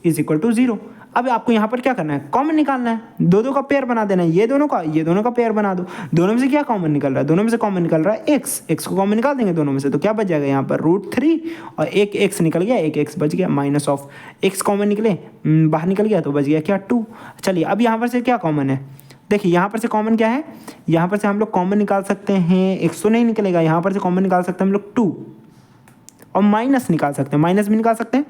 = 0। अब आपको यहाँ पर क्या करना है, कॉमन निकालना है, दो का पेयर बना देना है, ये दोनों का पेयर बना दो। दोनों में से क्या कॉमन निकल रहा है, दोनों में से कॉमन निकल रहा है x को कॉमन निकाल देंगे दोनों में से, तो क्या बच जाएगा यहाँ पर √3 और एक x निकल गया, एक x बच गया, -x कॉमन निकले, बाहर निकल गया तो बच गया क्या, 2। चलिए अब यहाँ पर से क्या कॉमन है, देखिए यहाँ पर से कॉमन क्या है, यहाँ पर से हम लोग कॉमन निकाल सकते हैं, x तो नहीं निकलेगा, यहाँ पर से कॉमन निकाल सकते हैं हम लोग 2 और माइनस निकाल सकते हैं, माइनस भी निकाल सकते हैं।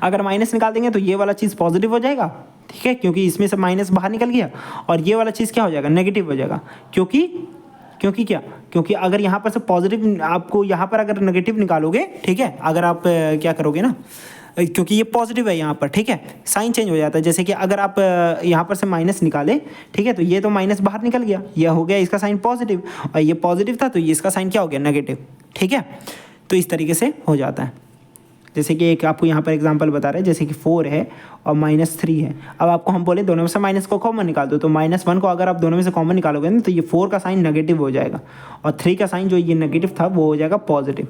अगर माइनस निकाल देंगे तो ये वाला चीज़ पॉजिटिव हो जाएगा, ठीक है, क्योंकि इसमें से माइनस बाहर निकल गया, और ये वाला चीज़ क्या हो जाएगा, नेगेटिव हो जाएगा, क्योंकि अगर यहाँ पर से पॉजिटिव, आपको यहाँ पर अगर नेगेटिव निकालोगे, ठीक है, अगर आप क्या करोगे ना, क्योंकि ये पॉजिटिव है यहाँ पर, ठीक है, साइन चेंज हो जाता है। जैसे कि अगर आप यहाँ पर से माइनस निकाले, ठीक है, तो ये तो माइनस बाहर निकल गया, ये हो गया इसका साइन पॉजिटिव, और ये पॉजिटिव था तो ये इसका साइन क्या हो गया, नेगेटिव, ठीक है। तो इस तरीके से हो जाता है। जैसे कि एक आपको यहाँ पर एग्जांपल बता रहे हैं, जैसे कि 4 है और -3 है। अब आपको हम बोले दोनों में से माइनस को कॉमन निकाल दो, तो -1 को अगर आप दोनों में से कॉमन निकालोगे ना तो ये 4 का साइन नेगेटिव हो जाएगा और 3 का साइन जो ये नेगेटिव था वो हो जाएगा पॉजिटिव,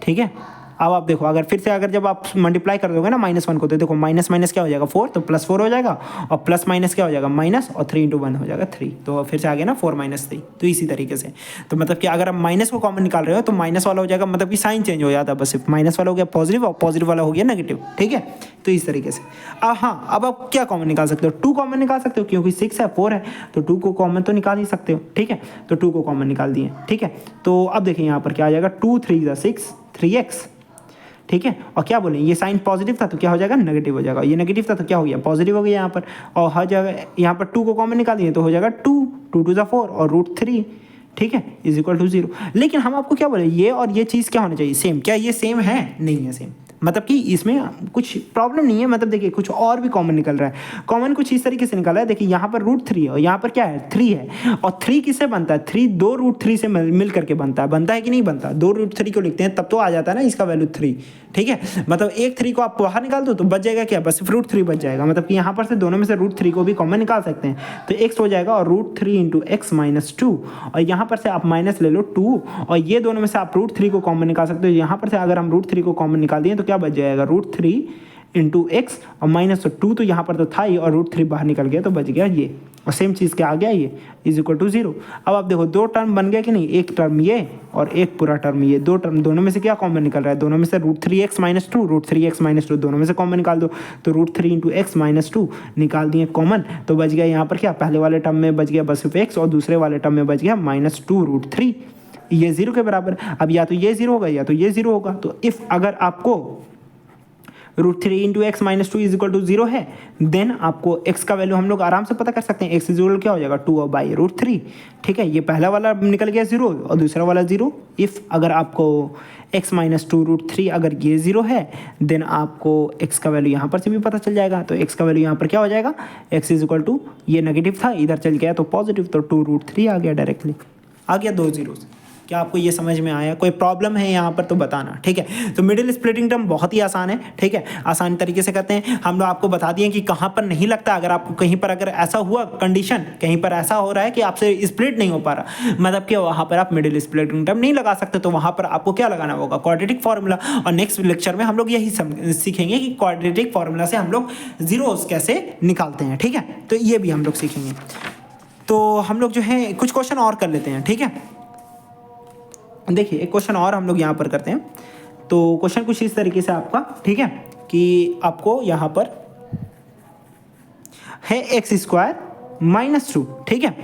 ठीक है। अब आप देखो, अगर फिर से अगर जब आप मल्टीप्लाई कर दोगे ना -1 को, तो देखो माइनस माइनस क्या हो जाएगा 4, तो +4 हो जाएगा, और प्लस माइनस क्या हो जाएगा माइनस, और 3 × 1 हो जाएगा 3, तो फिर से आ गया ना 4 - 3। तो इसी तरीके से, तो मतलब कि अगर आप माइनस को कॉमन निकाल रहे हो तो माइनस वाला हो जाएगा, मतलब कि साइन चेंज हो जाता है, बस सिर्फ माइनस वाला हो गया पॉजिटिव और पॉजिटिव वाला हो गया नेगेटिव, ठीक है। तो इस तरीके से हाँ, अब आप क्या कॉमन निकाल सकते हो, 2 कॉमन निकाल सकते हो, क्योंकि 6 है 4 है तो 2 को कॉमन तो निकाल ही सकते हो, ठीक है। तो 2 को कॉमन निकाल दिए, ठीक है। तो अब देखिए यहाँ पर क्या आ जाएगा, 2 × 3 = 6, 3x, ठीक है। और क्या बोले, ये साइन पॉजिटिव था तो क्या हो जाएगा, नेगेटिव हो जाएगा, ये नेगेटिव था तो क्या हो गया, पॉजिटिव हो गया यहाँ पर। और हर जगह यहाँ पर 2 को कॉमन निकाल दिए तो हो जाएगा 2 × 2 = 4 और √3, ठीक है, = 0। लेकिन हम आपको क्या बोले, ये और ये चीज़ क्या होनी चाहिए, सेम। क्या ये सेम है, नहीं है सेम, मतलब कि इसमें कुछ प्रॉब्लम नहीं है। मतलब देखिए कुछ और भी कॉमन निकल रहा है, कॉमन कुछ इस तरीके से निकल रहा है। देखिए यहाँ पर √3 है और यहाँ पर क्या है, 3 है, और 3 किससे बनता है, 3 2 √3 से मिल करके बनता है कि नहीं बनता, 2 √3 को लिखते हैं तब तो आ जाता है ना इसका वैल्यू 3, ठीक है। मतलब एक 3 को आप बाहर निकाल दो तो बच जाएगा क्या, बस √3 बच जाएगा। मतलब कि यहाँ पर से दोनों में से √3 को भी कॉमन निकाल सकते हैं, तो x हो जाएगा और √3 × x - 2, और यहाँ पर से आप माइनस ले लो 2, और ये दोनों में से आप √3 को कॉमन निकाल सकते हो। यहाँ पर से अगर हम √3 को कॉमन निकाल दिए तो क्या बच जाएगा, √3 × x और -2, तो यहाँ पर तो था ही, और √3 बाहर निकल गया तो बच गया ये, और सेम चीज़ क्या आ गया ये इज इक्वल टू 0। अब आप देखो दो टर्म बन गया कि नहीं, एक टर्म ये और एक पूरा टर्म ये, दो टर्म दोनों में से क्या कॉमन निकल रहा है, दोनों में से √3x - 2 √3x - 2 दोनों में से कॉमन निकाल दो, तो √3 × x - 2 निकाल दिए कॉमन, तो बच गया यहाँ पर क्या, पहले वाले टर्म में बच गया बस सिर्फ x और दूसरे वाले टर्म में बच गया -2 √3, ये 0 के बराबर। अब या तो ये 0 होगा या तो ये 0 होगा, तो इफ़ अगर आपको √3 × x - 2 इज इक्वल टू 0 है, देन आपको x का वैल्यू हम लोग आराम से पता कर सकते हैं, x इज इक्वल क्या हो जाएगा 2/√3। ठीक है, ये पहला वाला निकल गया 0 और दूसरा वाला 0। इफ़ अगर आपको x - 2 √3 अगर ये 0 है, देन आपको x का वैल्यू यहाँ पर से भी पता चल जाएगा, तो x का वैल्यू यहाँ पर क्या हो जाएगा, x इज इक्वल टू, ये नेगेटिव था इधर चल गया तो पॉजिटिव, तो 2 √3 आ गया, डायरेक्टली आ गया 2 zeros। क्या आपको ये समझ में आया, कोई प्रॉब्लम है यहाँ पर तो बताना। ठीक है, तो मिडिल स्प्लिटिंग टर्म बहुत ही आसान है। ठीक है, आसान तरीके से करते हैं हम लोग, आपको बता दिए कि कहाँ पर नहीं लगता। अगर आपको कहीं पर अगर ऐसा हुआ कंडीशन, कहीं पर ऐसा हो रहा है कि आपसे स्प्लिट नहीं हो पा रहा, मतलब कि वहाँ पर आप मिडिल स्प्लिटिंग टर्म नहीं लगा सकते, तो वहाँ पर आपको क्या लगाना होगा, क्वाड्रेटिक फार्मूला। और नेक्स्ट लेक्चर में हम लोग यही सीखेंगे कि क्वाड्रेटिक फार्मूला से हम लोग जीरोस कैसे निकालते हैं। ठीक है, तो ये भी हम लोग सीखेंगे। तो हम लोग जो है कुछ क्वेश्चन और कर लेते हैं। ठीक है, देखिए एक क्वेश्चन और हम लोग यहाँ पर करते हैं। तो क्वेश्चन कुछ इस तरीके से आपका, ठीक है, कि आपको यहाँ पर है x² - 2। ठीक है,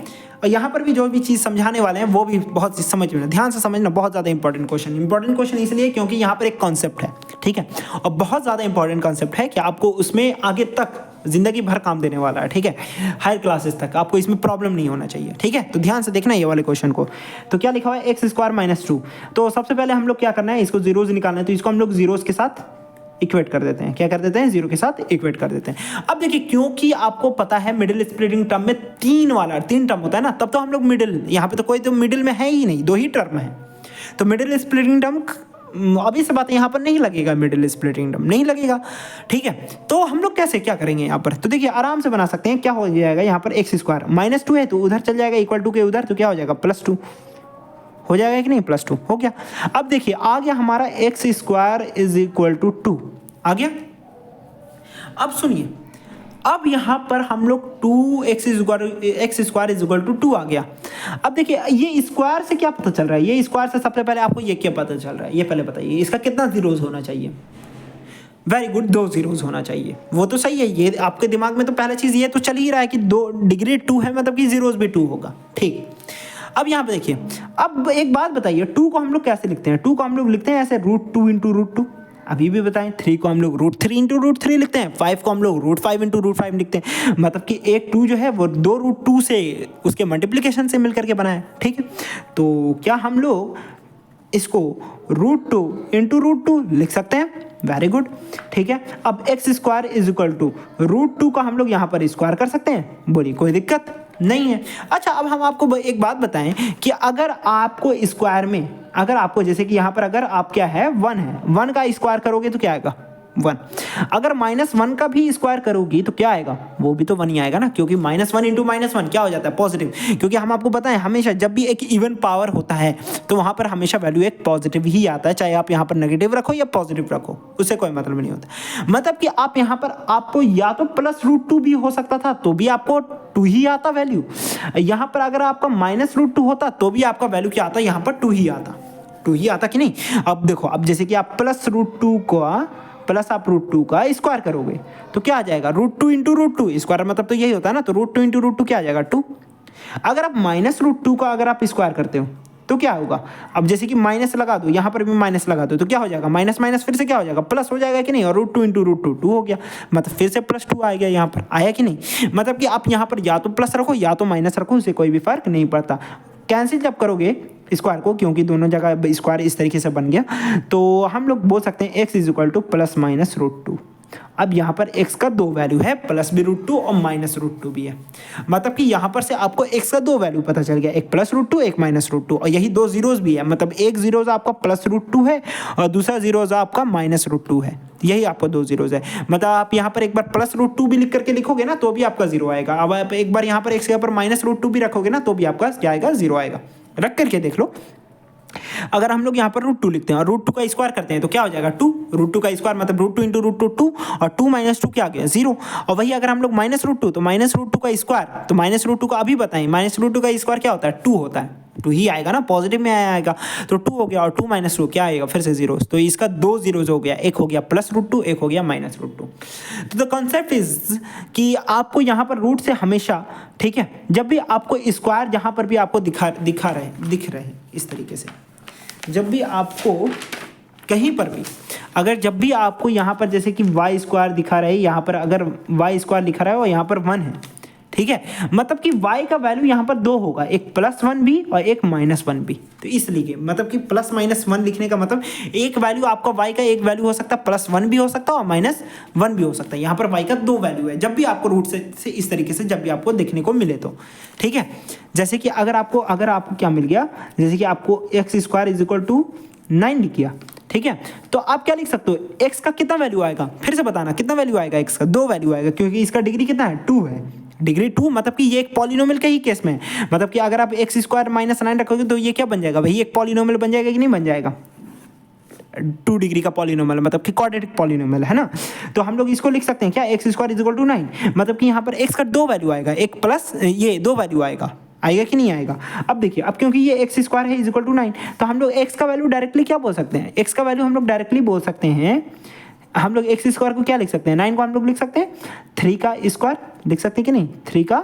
और यहाँ पर भी जो भी चीज़ समझाने वाले हैं वो भी बहुत समझ में, ध्यान से समझना, बहुत ज़्यादा इंपॉर्टेंट क्वेश्चन इसलिए क्योंकि यहाँ पर एक कॉन्सेप्ट है। ठीक है, और बहुत ज़्यादा इंपॉर्टेंट कॉन्सेप्ट है कि आपको उसमें आगे तक जिंदगी भर काम देने वाला है। ठीक है, हायर क्लासेस तक आपको इसमें प्रॉब्लम नहीं होना चाहिए। ठीक है, तो ध्यान से देखना ये वाले क्वेश्चन को। तो क्या लिखा हुआ है, x² - 2। तो सबसे पहले हम लोग क्या करना है, इसको जीरोज निकालना है, तो इसको हम लोग जीरोज के साथ इक्वेट कर देते हैं। क्या कर देते हैं, 0 के साथ इक्वेट कर देते हैं। अब देखिए, क्योंकि आपको पता है मिडिल स्प्लिटिंग टर्म में 3 टर्म होता है ना, तब तो हम लोग मिडिल, यहाँ पे तो कोई तो मिडिल में है ही नहीं, 2 ही टर्म है, तो मिडिल स्प्लिटिंग टर्म अभी से बात यहाँ पर नहीं लगेगा, मिडिल स्प्लिटिंग टर्म नहीं लगेगा। ठीक है, तो हम लोग कैसे क्या करेंगे यहाँ पर, तो देखिए आराम से बना सकते हैं। क्या हो जाएगा यहाँ पर, x² -2 है तो उधर चल जाएगा, इक्वल टू के उधर, तो क्या हो जाएगा +2 हो जाएगा कि नहीं, +2 हो गया। अब देखिए आ गया हमारा x² = 2 आ गया। अब सुनिए, अब यहाँ पर हम लोग 2x² = 2 आ गया। अब देखिए ये स्क्वायर से क्या पता चल रहा है, ये स्क्वायर से सबसे पहले आपको ये क्या पता चल रहा है, ये पहले बताइए, इसका कितना जीरोज होना चाहिए। वेरी गुड, 2 zeros होना चाहिए, वो तो सही है। ये आपके दिमाग में तो पहला चीज़ ये तो चल ही रहा है कि 2 डिग्री 2 है, मतलब कि जीरोज भी 2 होगा। ठीक, अब यहाँ पे देखिए, अब एक बात बताइए, 2 को हम लोग कैसे लिखते हैं, 2 को हम लोग लिखते हैं ऐसे √2 × √2। अभी भी बताएं, 3 को हम लोग √3 × √3 लिखते हैं, 5 को हम लोग √5 × √5 लिखते हैं, मतलब कि एक 2 जो है वो 2 √2 से उसके मल्टीप्लिकेशन से मिल करके बना है। ठीक है, तो क्या हम लोग इसको √2 × √2 लिख सकते हैं, वेरी गुड। ठीक है, अब x² = √2 का हम लोग यहाँ पर स्क्वायर कर सकते हैं, बोलिए कोई दिक्कत नहीं है। अच्छा, अब हम आपको एक बात बताएं कि अगर आपको स्क्वायर में, अगर आपको जैसे कि यहाँ पर अगर आप क्या है 1 है, 1 का स्क्वायर करोगे तो क्या आएगा 1, अगर -1 का भी स्क्वायर करोगी तो क्या आएगा, वो भी तो 1 ही आएगा ना, क्योंकि -1 × -1 क्या हो जाता है, पॉजिटिव। क्योंकि हम आपको बताएं हमेशा जब भी एक इवन पावर होता है तो वहाँ पर हमेशा वैल्यू एक पॉजिटिव ही आता है, चाहे आप यहाँ पर नेगेटिव रखो या पॉजिटिव रखो, उससे कोई मतलब नहीं होता। मतलब कि आप यहाँ पर आपको या तो +√2 भी हो सकता था तो भी आपको 2 ही आता वैल्यू, यहाँ पर अगर आपका -√2 होता तो भी आपका वैल्यू क्या आता, यहाँ पर 2 ही आता कि नहीं। अब देखो, अब जैसे कि आप +√2 को प्लस आप √2 का स्क्वायर करोगे तो क्या आ जाएगा, √2 × √2 स्क्वायर, मतलब तो यही होता है ना, तो √2 × √2 क्या आ जाएगा 2। अगर आप -√2 का अगर आप स्क्वायर करते हो तो क्या होगा, अब जैसे कि माइनस लगा दो, यहाँ पर भी माइनस लगा दो, तो क्या हो जाएगा, माइनस माइनस फिर से क्या हो जाएगा, प्लस हो जाएगा कि नहीं, और √2 × √2 2 हो गया, मतलब फिर से +2 आ गया, यहाँ पर आया कि नहीं। मतलब कि आप यहाँ पर या तो प्लस रखो या तो माइनस रखो, उससे कोई भी फर्क नहीं पड़ता। कैंसिल जब करोगे स्क्वायर को, क्योंकि दोनों जगह स्क्वायर इस तरीके से बन गया, तो हम लोग बोल सकते हैं x = ±√2। अब यहाँ पर x का 2 वैल्यू है, प्लस भी √2 और -√2 भी है, मतलब कि यहाँ पर से आपको x का 2 वैल्यू पता चल गया, एक +√2 एक -√2, और यही 2 जीरोज भी है, मतलब एक जीरोज आपका +√2 है और दूसरा जीरोज आपका -√2 है, यही आपको 2 जीरोज है। मतलब आप यहाँ पर एक बार +√2 भी लिख करके लिखोगे ना तो भी आपका 0 आएगा। अब आप एक बार यहाँ पर x के ऊपर -√2 भी रखोगे ना तो भी आपका क्या आएगा, 0 आएगा। रख करके देख लो, अगर हम लोग यहाँ पर रूट 2 लिखते हैं और रूट 2 का स्क्वायर करते हैं तो क्या हो जाएगा 2, रूट 2 का स्क्वायर मतलब रूट 2 इंटू रूट 2 और 2 माइनस 2 क्या आ गया 0। और वही अगर हम लोग माइनस रूट 2 तो माइनस रूट 2 का स्क्वायर, तो माइनस रूट 2 का अभी बताएं, माइनस रूट 2 का स्क्वायर क्या होता है 2 होता है, 2 ही आएगा ना, पॉजिटिव में आएगा तो 2 हो गया और 2 माइनस 2 क्या आएगा फिर से 0। तो इसका 2 जीरोज हो गया, एक हो गया प्लस रूट 2, एक हो गया माइनस रूट 2। तो द कॉन्सेप्ट इज कि आपको यहाँ पर रूट से हमेशा, ठीक है, जब भी आपको स्क्वायर जहाँ पर भी आपको दिख रहे इस तरीके से, जब भी आपको कहीं पर भी अगर जब भी आपको यहाँ पर जैसे कि वाई स्क्वायर दिखा रहा है, यहाँ पर अगर वाई स्क्वायर लिखा रहा है और यहाँ पर 1 है, ठीक है, मतलब कि y का वैल्यू यहाँ पर 2 होगा, एक +1 भी और एक -1 भी। तो इसलिए मतलब कि प्लस माइनस 1 लिखने का मतलब एक वैल्यू आपका y का एक वैल्यू हो सकता है, +1 भी हो सकता है और -1 भी हो सकता है। यहाँ पर y का 2 वैल्यू है जब भी आपको रूट से इस तरीके से जब भी आपको देखने को मिले तो, ठीक है। जैसे कि अगर आपको क्या मिल गया, जैसे कि आपको x² = 9 लिख गया, ठीक है, तो आप क्या लिख सकते हो, x का कितना वैल्यू आएगा, फिर से बताना कितना वैल्यू आएगा, x का 2 वैल्यू आएगा क्योंकि इसका डिग्री कितना है 2 है, डिग्री 2 मतलब कि ये एक पॉलिनोमियल का ही केस में है। मतलब कि अगर आप x² - 9 रखोगे तो ये क्या बन जाएगा भाई, एक पॉलिनोमियल बन जाएगा कि नहीं बन जाएगा, 2 डिग्री का पॉलिनोमियल मतलब कि क्वाड्रेटिक पॉलिनोमियल है ना। तो हम लोग इसको लिख सकते हैं क्या, x² = 9 मतलब कि यहाँ पर x का 2 वैल्यू आएगा, एक प्लस ये 2 वैल्यू आएगा कि नहीं आएगा। अब देखिए, अब क्योंकि ये x² है = 9 तो हम लोग x का वैल्यू डायरेक्टली क्या बोल सकते हैं, x का वैल्यू हम लोग डायरेक्टली बोल सकते हैं, हम लोग x² को क्या लिख सकते हैं, 9 को हम लोग लिख सकते हैं 3 का स्क्वायर लिख सकते हैं कि नहीं, 3 का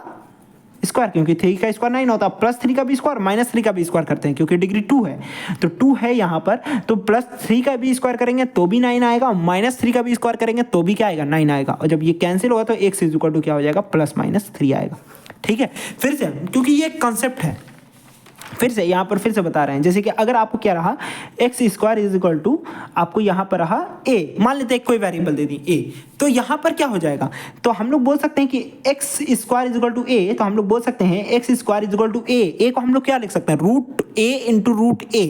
स्क्वायर, क्योंकि 3 का स्क्वायर 9 होता है, +3 का भी स्क्वायर -3 का भी स्क्वायर करते हैं क्योंकि डिग्री 2 है, तो 2 है यहाँ पर, तो +3 का भी स्क्वायर करेंगे तो भी 9 आएगा, -3 का भी स्क्वायर करेंगे तो भी क्या आएगा 9 आएगा, और जब ये कैंसिल होगा तो x = क्या हो जाएगा +-3 आएगा, ठीक है। फिर से क्योंकि ये कंसेप्ट है, फिर से यहाँ पर फिर से बता रहे हैं, जैसे कि अगर आपको क्या रहा x² = आपको यहाँ पर रहा a, मान लेते हैं कोई वेरिएबल दे दी a, तो यहाँ पर क्या हो जाएगा, तो हम लोग बोल सकते हैं कि x² = a, तो हम लोग बोल सकते हैं x² = a को हम लोग क्या लिख सकते हैं √a × √a,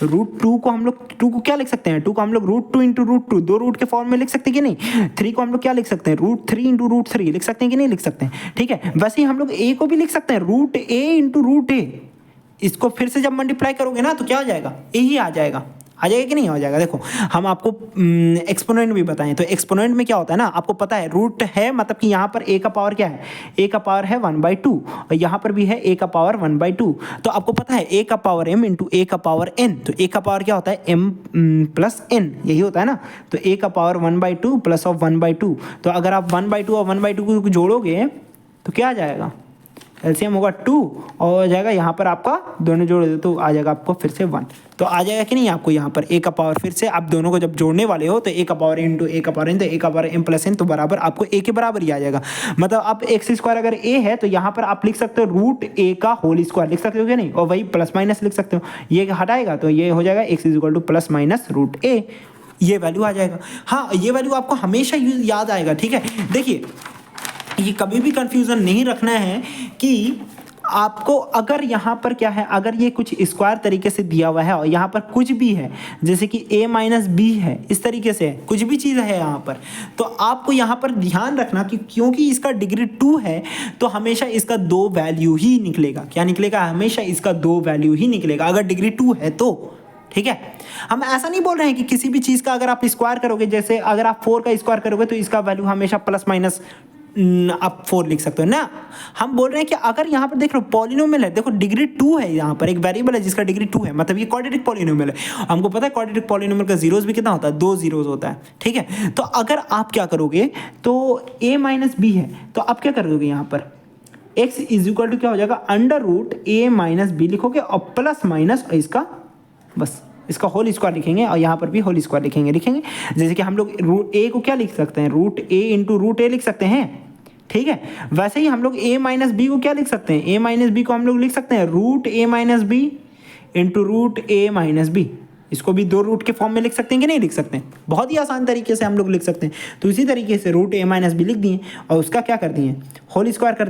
√2 को हम लोग 2 को क्या लिख सकते हैं, 2 को हम लोग √2 × √2 दो रूट के फॉर्म में लिख सकते हैं कि नहीं, 3 को हम लोग क्या लिख सकते हैं √3 × √3 लिख सकते हैं कि नहीं लिख सकते हैं, ठीक है। वैसे ही हम लोग a को भी लिख सकते हैं √a × √a, इसको फिर से जब मल्टीप्लाई करोगे ना तो क्या हो जाएगा, यही आ जाएगा कि नहीं आ जाएगा। देखो हम आपको एक्सपोनेंट भी बताएं, तो एक्सपोनेंट में क्या होता है ना, आपको पता है रूट है मतलब कि यहाँ पर a का पावर क्या है, a का पावर है 1/2 और यहाँ पर भी है a का पावर 1/2, तो आपको पता है a का पावर m × a का पावर n, तो a का पावर क्या होता है m + n, यही होता है ना, तो a का पावर 1/2 + 1/2, तो अगर आप 1/2 और 1/2 को जोड़ोगे तो क्या आ जाएगा, एलसीएम होगा 2 और हो जाएगा यहाँ पर आपका दोनों जोड़ दो तो आ जाएगा आपको फिर से 1, तो आ जाएगा कि नहीं आपको यहाँ पर a का पावर, फिर से आप दोनों को जब जोड़ने वाले हो तो a का पावर × a का पावर n, तो a का पावर m + n तो बराबर आपको a के बराबर ही आ जाएगा। मतलब आप x² अगर a है तो यहाँ पर आप लिख सकते हो √a का होल स्क्वायर लिख सकते हो क्या नहीं, और वही प्लस माइनस लिख सकते हो, ये हटाएगा तो ये हो जाएगा x = +-√a, ये वैल्यू आ जाएगा। हाँ, ये वैल्यू आपको हमेशा याद आएगा, ठीक है। देखिए ये कभी भी कंफ्यूजन नहीं रखना है कि आपको अगर यहाँ पर क्या है, अगर ये कुछ स्क्वायर तरीके से दिया हुआ है और यहाँ पर कुछ भी है जैसे कि a - b है, इस तरीके से कुछ भी चीज़ है यहाँ पर, तो आपको यहाँ पर ध्यान रखना कि क्योंकि इसका डिग्री 2 है तो हमेशा इसका 2 वैल्यू ही निकलेगा। क्या निकलेगा, हमेशा इसका 2 वैल्यू ही निकलेगा अगर डिग्री 2 है तो, ठीक है। हम ऐसा नहीं बोल रहे हैं कि किसी भी चीज़ का अगर आप स्क्वायर करोगे, जैसे अगर आप 4 का स्क्वायर करोगे तो इसका वैल्यू हमेशा +- आप 4 लिख सकते हो ना। हम बोल रहे हैं कि अगर यहाँ पर देख लो पॉलिनोमियल है, देखो डिग्री 2 है, यहाँ पर एक वेरिएबल है जिसका डिग्री 2 है, मतलब ये क्वाड्रेटिक पॉलिनोमियल है। हमको पता है क्वाड्रेटिक पॉलिनोमियल का जीरोस भी कितना होता है, 2 जीरोस होता है, ठीक है। तो अगर आप क्या करोगे तो a - b है, तो आप क्या करोगे यहाँ पर x = क्या हो जाएगा √a - b लिखोगे और प्लस माइनस इसका बस इसका होल स्क्वायर लिखेंगे और यहाँ पर भी होल स्क्वायर लिखेंगे। जैसे कि हम लोग a को क्या लिख सकते हैं √a × √a लिख सकते हैं, ठीक है। वैसे ही हम लोग a - b को क्या लिख सकते हैं, a - b को हम लोग लिख सकते हैं √a - b × √a - b, इसको भी 2 रूट के फॉर्म में लिख सकते हैं कि नहीं लिख सकते हैं, बहुत ही आसान तरीके से हम लोग लिख सकते हैं। तो इसी तरीके से √a - b लिख दिए और उसका क्या कर दिए होल स्क्वायर कर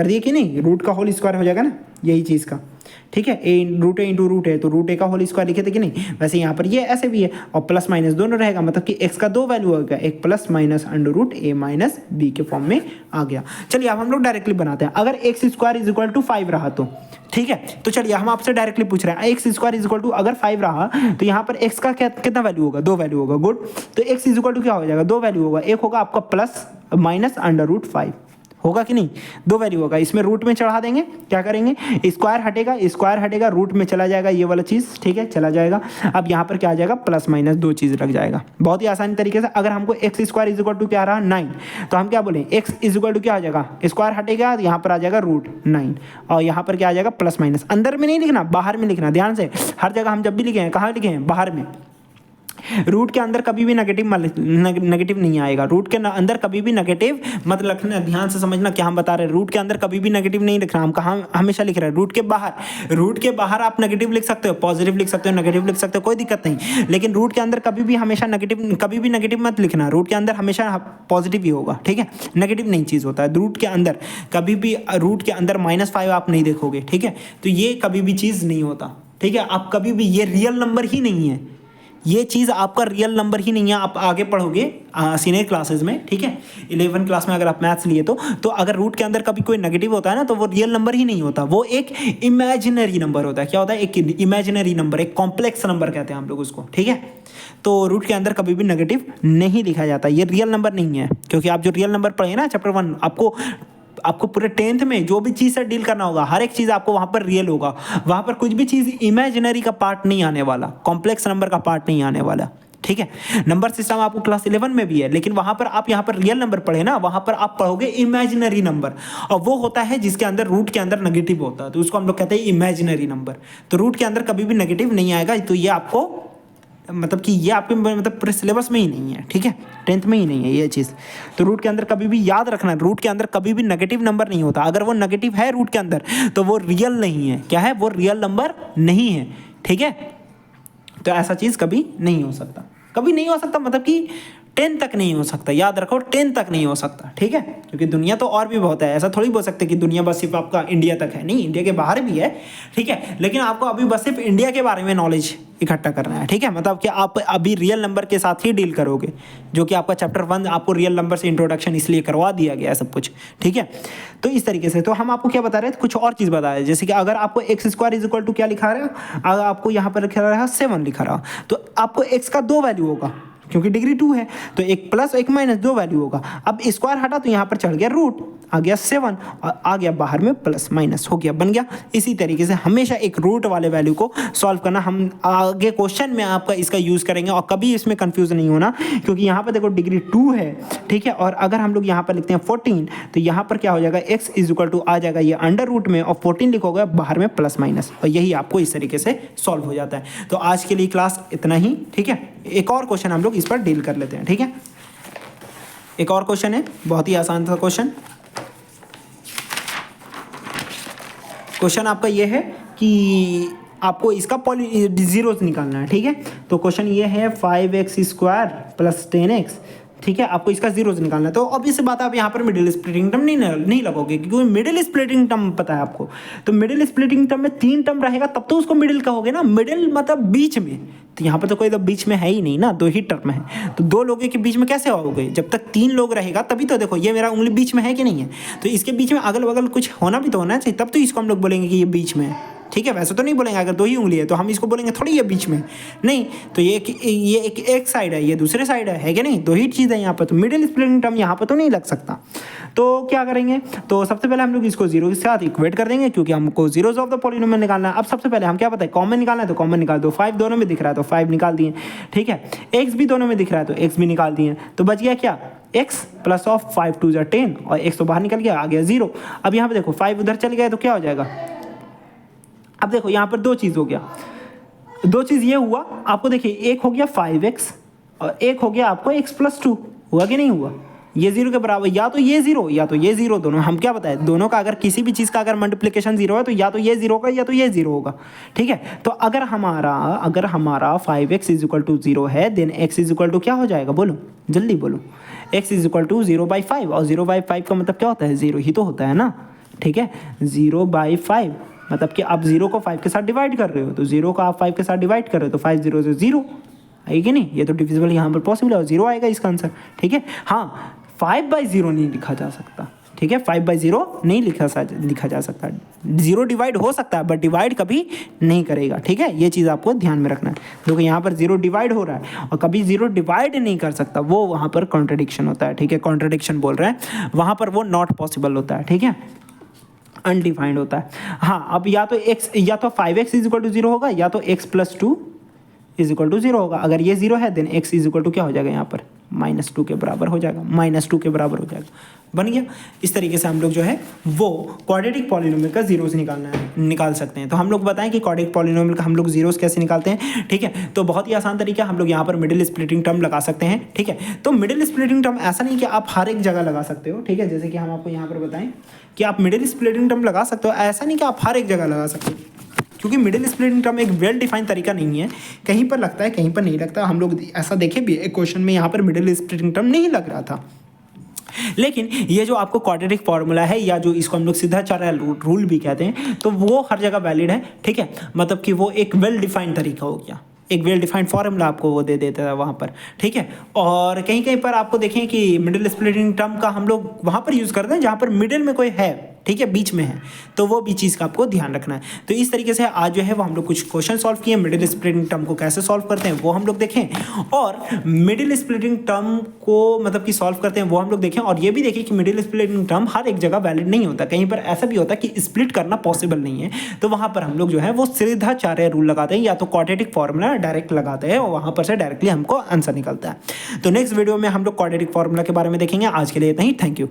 दिए कि नहीं, रूट का होल स्क्वायर हो जाएगा ना यही चीज़ का, ठीक है, रूट ए इंटू रूट है तो रूट ए का होल स्क्वायर लिखे थे कि नहीं, वैसे यहाँ पर ये ऐसे भी है और प्लस माइनस दोनों रहेगा, मतलब कि x का दो वैल्यू होगा, एक प्लस माइनस अंडर रूट ए माइनस बी के फॉर्म में आ गया। चलिए अब हम लोग डायरेक्टली बनाते हैं, अगर x square is equal to 5 रहा तो ठीक है, तो चलिए हम आपसे डायरेक्टली पूछ रहे हैं x square is equal to अगर 5 रहा तो यहाँ पर x का कितना वैल्यू होगा, दो वैल्यू होगा। गुड, तो x इज इक्वल टू क्या हो जाएगा, दो वैल्यू होगा, एक होगा आपका प्लस माइनस अंडर रूट 5 होगा कि नहीं, दो वैल्यू होगा, इसमें रूट में चढ़ा देंगे, क्या करेंगे स्क्वायर हटेगा रूट में चला जाएगा ये वाला चीज़, ठीक है चला जाएगा। अब यहाँ पर क्या आ जाएगा प्लस माइनस दो चीज़ लग जाएगा, बहुत ही आसानी तरीके से। अगर हमको x square is equal to क्या रहा 9, तो हम क्या बोलें एक्स इज इक्वल टू क्या आ जाएगा, स्क्वायर हटेगा यहाँ पर आ जाएगा रूट 9 और यहाँ पर क्या आ जाएगा प्लस माइनस। अंदर में नहीं लिखना, बाहर में लिखना, ध्यान से, हर जगह हम जब भी लिखे हैं कहाँ लिखे हैं, बाहर में। रूट के अंदर कभी भी नेगेटिव नहीं आएगा, रूट के अंदर कभी भी नेगेटिव मत लिखना, ध्यान से समझना क्या हम बता रहे हैं। रूट के अंदर कभी भी नेगेटिव नहीं लिखना, हम कहाँ हमेशा लिख रहे हैं रूट के बाहर आप नेगेटिव लिख सकते हो, पॉजिटिव लिख सकते हो, नेगेटिव लिख सकते हो, कोई दिक्कत नहीं, लेकिन रूट के अंदर कभी भी हमेशा कभी भी नेगेटिव मत लिखना, रूट के अंदर हमेशा पॉजिटिव ही होगा, ठीक है, नेगेटिव नहीं चीज़ होता है रूट के अंदर, कभी भी रूट के अंदर -5 आप नहीं देखोगे, ठीक है, तो ये कभी भी चीज़ नहीं होता, ठीक है, आप कभी भी, ये रियल नंबर ही नहीं है, ये चीज़ आपका रियल नंबर ही नहीं है। आप आगे पढ़ोगे सीनियर क्लासेस में, ठीक है, 11 क्लास में अगर आप मैथ्स लिए तो अगर रूट के अंदर कभी कोई नेगेटिव होता है ना तो वो रियल नंबर ही नहीं होता, वो एक इमेजिनरी नंबर होता है। क्या होता है, एक इमेजिनरी नंबर, एक कॉम्प्लेक्स नंबर कहते हैं हम लोग उसको, ठीक है। तो रूट के अंदर कभी भी नेगेटिव नहीं लिखा जाता, ये रियल नंबर नहीं है, क्योंकि आप जो रियल नंबर पढ़े ना चैप्टर 1, आपको पूरे 10th में जो भी चीज़ से डील करना होगा, हर एक चीज़ आपको वहाँ पर रियल होगा, वहाँ पर कुछ भी चीज़ इमेजिनरी का पार्ट नहीं आने वाला, कॉम्प्लेक्स नंबर का पार्ट नहीं आने वाला, ठीक है। नंबर सिस्टम आपको क्लास 11 में भी है, लेकिन वहाँ पर आप यहाँ पर रियल नंबर पढ़े ना, वहाँ पर आप पढ़ोगे इमेजिनरी नंबर, और वो होता है जिसके अंदर रूट के अंदर नेगेटिव होता है, तो उसको हम लोग कहते हैं इमेजिनरी नंबर। तो रूट के अंदर कभी भी नेगेटिव नहीं आएगा, तो ये आपको मतलब कि ये आपके मतलब पूरे सिलेबस में ही नहीं है, ठीक है, 10th में ही नहीं है ये चीज़। तो रूट के अंदर कभी भी याद रखना, रूट के अंदर कभी भी नेगेटिव नंबर नहीं होता, अगर वो नेगेटिव है रूट के अंदर तो वो रियल नहीं है, क्या है, वो रियल नंबर नहीं है, ठीक है। तो ऐसा चीज़ कभी नहीं हो सकता, कभी नहीं हो सकता, मतलब कि 10 तक नहीं हो सकता, याद रखो 10 तक नहीं हो सकता, ठीक है, क्योंकि दुनिया तो और भी बहुत है, ऐसा थोड़ी बोल सकते कि दुनिया बस सिर्फ आपका इंडिया तक है, नहीं, इंडिया के बाहर भी है, ठीक है, लेकिन आपको अभी बस सिर्फ इंडिया के बारे में नॉलेज इकट्ठा करना है, ठीक है, मतलब कि आप अभी रियल नंबर के साथ ही डील करोगे, जो कि आपका चैप्टर 1 आपको रियल नंबर से इंट्रोडक्शन इसलिए करवा दिया गया है सब कुछ, ठीक है। तो इस तरीके से तो हम आपको क्या बता रहे थे, कुछ और चीज़ बता रहे, जैसे कि अगर आपको x square is equal to क्या लिखा रहा है, अगर आपको यहाँ पर लिखा रहा है 7 लिखा रहा, तो आपको एक्स का दो वैल्यू होगा, क्योंकि डिग्री 2 है, तो एक प्लस एक माइनस दो वैल्यू होगा। अब स्क्वायर हटा तो यहाँ पर चढ़ गया रूट, आ गया 7 और आ गया बाहर में प्लस माइनस हो गया, बन गया। इसी तरीके से हमेशा एक रूट वाले वैल्यू को सॉल्व करना, हम आगे क्वेश्चन में आपका इसका यूज़ करेंगे, और कभी इसमें कंफ्यूज नहीं होना, क्योंकि यहाँ पर देखो डिग्री 2 है, ठीक है, और अगर हम लोग यहाँ पर लिखते हैं 14, तो यहाँ पर क्या हो जाएगा, एक्स इज इक्वल टू आ जाएगा ये अंडर रूट में, और 14 लिखोगे बाहर में प्लस माइनस, और यही आपको इस तरीके से सॉल्व हो जाता है। तो आज के लिए क्लास इतना ही, ठीक है। एक और क्वेश्चन हम लोग इस पर डील कर लेते हैं, ठीक है। एक और क्वेश्चन है, बहुत ही आसान था क्वेश्चन। क्वेश्चन आपका ये है कि आपको इसका जीरोस निकालना है, ठीक है। तो क्वेश्चन ये है 5x स्क्वायर प्लस 10x, ठीक है, आपको इसका जीरोस निकालना है। तो ऑब्वियस बात है, आप यहाँ पर मिडिल स्प्लिटिंग टर्म नहीं लगोगे, क्योंकि मिडिल स्प्लिटिंग टर्म पता है आपको, तो मिडिल स्प्लिटिंग टर्म में 3 टर्म रहेगा तब तो उसको मिडिल कहोगे ना, मिडिल मतलब बीच में, तो यहाँ पर तो कोई तो बीच में है ही नहीं ना, 2 ही टर्म है, तो 2 लोगों के बीच में कैसे होगे, जब तक 3 लोग रहेगा तभी तो। देखो ये मेरा उंगली बीच में है कि नहीं है, तो इसके बीच में अगल बगल कुछ होना भी तो होना चाहिए, तब तो इसको हम लोग बोलेंगे कि ये बीच में है, ठीक है। वैसे तो नहीं बोलेंगे, अगर 2 ही उंगली है तो हम इसको बोलेंगे थोड़ी ये बीच में नहीं, तो ये एक साइड है, ये दूसरे साइड है कि नहीं, 2 ही चीज़ है यहाँ पर, तो मिडिल स्प्लिटिंग टर्म यहाँ पर तो नहीं लग सकता। तो क्या करेंगे, तो सबसे पहले हम लोग इसको 0 के साथ इक्वेट कर देंगे, क्योंकि हमको जीरोस ऑफ द पॉलिनोमियल निकालना है। अब सबसे पहले हम क्या पता है, कॉमन निकालना है, तो कॉमन निकाल दो, 5 दोनों में दिख रहा है तो 5 निकाल दिए, ठीक है। x भी दोनों में दिख रहा है तो x भी निकाल दिए, तो बच गया क्या, x प्लस ऑफ 5 2 = 10, और x तो बाहर निकल गया, आ गया 0। अब यहाँ पे देखो 5 उधर चल गया तो क्या हो जाएगा, अब देखो यहाँ पर 2 चीज़ हो गया, 2 चीज़ ये हुआ आपको, देखिए एक हो गया 5x और एक हो गया आपको x + 2, हुआ कि नहीं हुआ, ये 0 के बराबर, या तो ये 0 या तो ये 0, दोनों हम क्या बताए, दोनों का अगर किसी भी चीज़ का अगर मल्टीप्लिकेशन 0 है तो या तो ये 0 होगा या तो ये 0 होगा, ठीक है। तो अगर हमारा 5x = 0 है, देन x = क्या हो जाएगा, बोलो जल्दी बोलो, x = 0/5, और 0/5 का मतलब क्या होता है, 0 ही तो होता है ना, ठीक है, 0/5 मतलब कि आप 0 को 5 के साथ डिवाइड कर रहे हो, तो 0 को आप 5 के साथ डिवाइड कर रहे हो तो 5 0 से 0 है कि नहीं, ये तो डिविजिबल यहाँ पर पॉसिबल है, 0 आएगा इसका आंसर। ठीक है, हाँ 5/0 नहीं लिखा जा सकता। ठीक है, 5/0 नहीं लिखा जा सकता। 0 डिवाइड हो सकता है बट डिवाइड कभी नहीं करेगा। ठीक है, ये चीज़ आपको ध्यान में रखना है। देखो यहाँ पर 0 डिवाइड हो रहा है और कभी 0 डिवाइड नहीं कर सकता, वो वहाँ पर कॉन्ट्रडिक्शन होता है। ठीक है, कॉन्ट्रडिक्शन बोल रहे हैं वहाँ पर, वो नॉट पॉसिबल होता है। ठीक है, अनडिफाइंड होता है। हाँ, अब या तो 5x = 0 होगा या तो x + 2 = 0 होगा। अगर ये 0 है देन x = क्या हो जाएगा यहाँ पर, -2 के बराबर हो जाएगा, -2 के बराबर हो जाएगा, बन गया। इस तरीके से हम लोग जो है वो क्वाड्रेटिक पॉलिनोमियल का जीरोस निकाल सकते हैं। तो हम लोग बताएं कि क्वाड्रेटिक पॉलिनोमियल का हम लोग जीरोस कैसे निकालते हैं। ठीक है, तो बहुत ही आसान तरीका, हम लोग यहाँ पर मिडिल स्प्लिटिंग टर्म लगा सकते हैं। ठीक है, तो मिडिल स्प्लिटिंग टर्म ऐसा नहीं कि आप हर एक जगह लगा सकते हो। ठीक है, जैसे कि हम आपको यहाँ पर बताएं कि आप मिडिल स्प्लिटिंग टर्म लगा सकते हो, ऐसा नहीं कि आप हर एक जगह लगा सकते हो, क्योंकि मिडिल स्प्लिटिंग टर्म एक वेल डिफाइंड तरीका नहीं है, कहीं पर लगता है कहीं पर नहीं लगता। हम लोग ऐसा देखे भी एक क्वेश्चन में यहाँ पर मिडिल स्प्लिटिंग टर्म नहीं लग रहा था, लेकिन ये जो आपको क्वाड्रेटिक फॉर्मूला है या जो इसको हम लोग सिद्धाचार्य रूल भी कहते हैं, तो वो हर जगह वैलिड है। ठीक है, मतलब कि वो एक वेल डिफाइंड तरीका हो गया, एक वेल डिफाइंड फॉर्मूला आपको वो दे देता है वहाँ पर। ठीक है, और कहीं कहीं पर आपको देखें कि मिडिल स्प्लिटिंग टर्म का हम लोग वहाँ पर यूज़ करते हैं जहाँ पर मिडिल में कोई है, ठीक है, बीच में है, तो वो भी चीज़ का आपको ध्यान रखना है। तो इस तरीके से आज जो है वो हम लोग कुछ क्वेश्चन सॉल्व किए, मिडिल स्प्लिटिंग टर्म को कैसे सॉल्व करते हैं वो हम लोग देखें, और मिडिल स्प्लिटिंग टर्म को मतलब कि सॉल्व करते हैं वो हम लोग देखें, और ये भी देखें कि मिडिल स्प्लिटिंग टर्म हर एक जगह वैलिड नहीं होता, कहीं पर ऐसा भी होता है कि स्प्लिट करना पॉसिबल नहीं है, तो वहाँ पर हम लोग जो है वो सिद्धाचार्य रूल लगाते हैं या तो क्वाड्रेटिक फॉर्मूला डायरेक्ट लगाते हैं और वहाँ पर से डायरेक्टली हमको आंसर निकलता है। तो नेक्स्ट वीडियो में हम लोग क्वाड्रेटिक फॉर्मूला के बारे में देखेंगे। आज के लिए इतना ही, थैंक यू।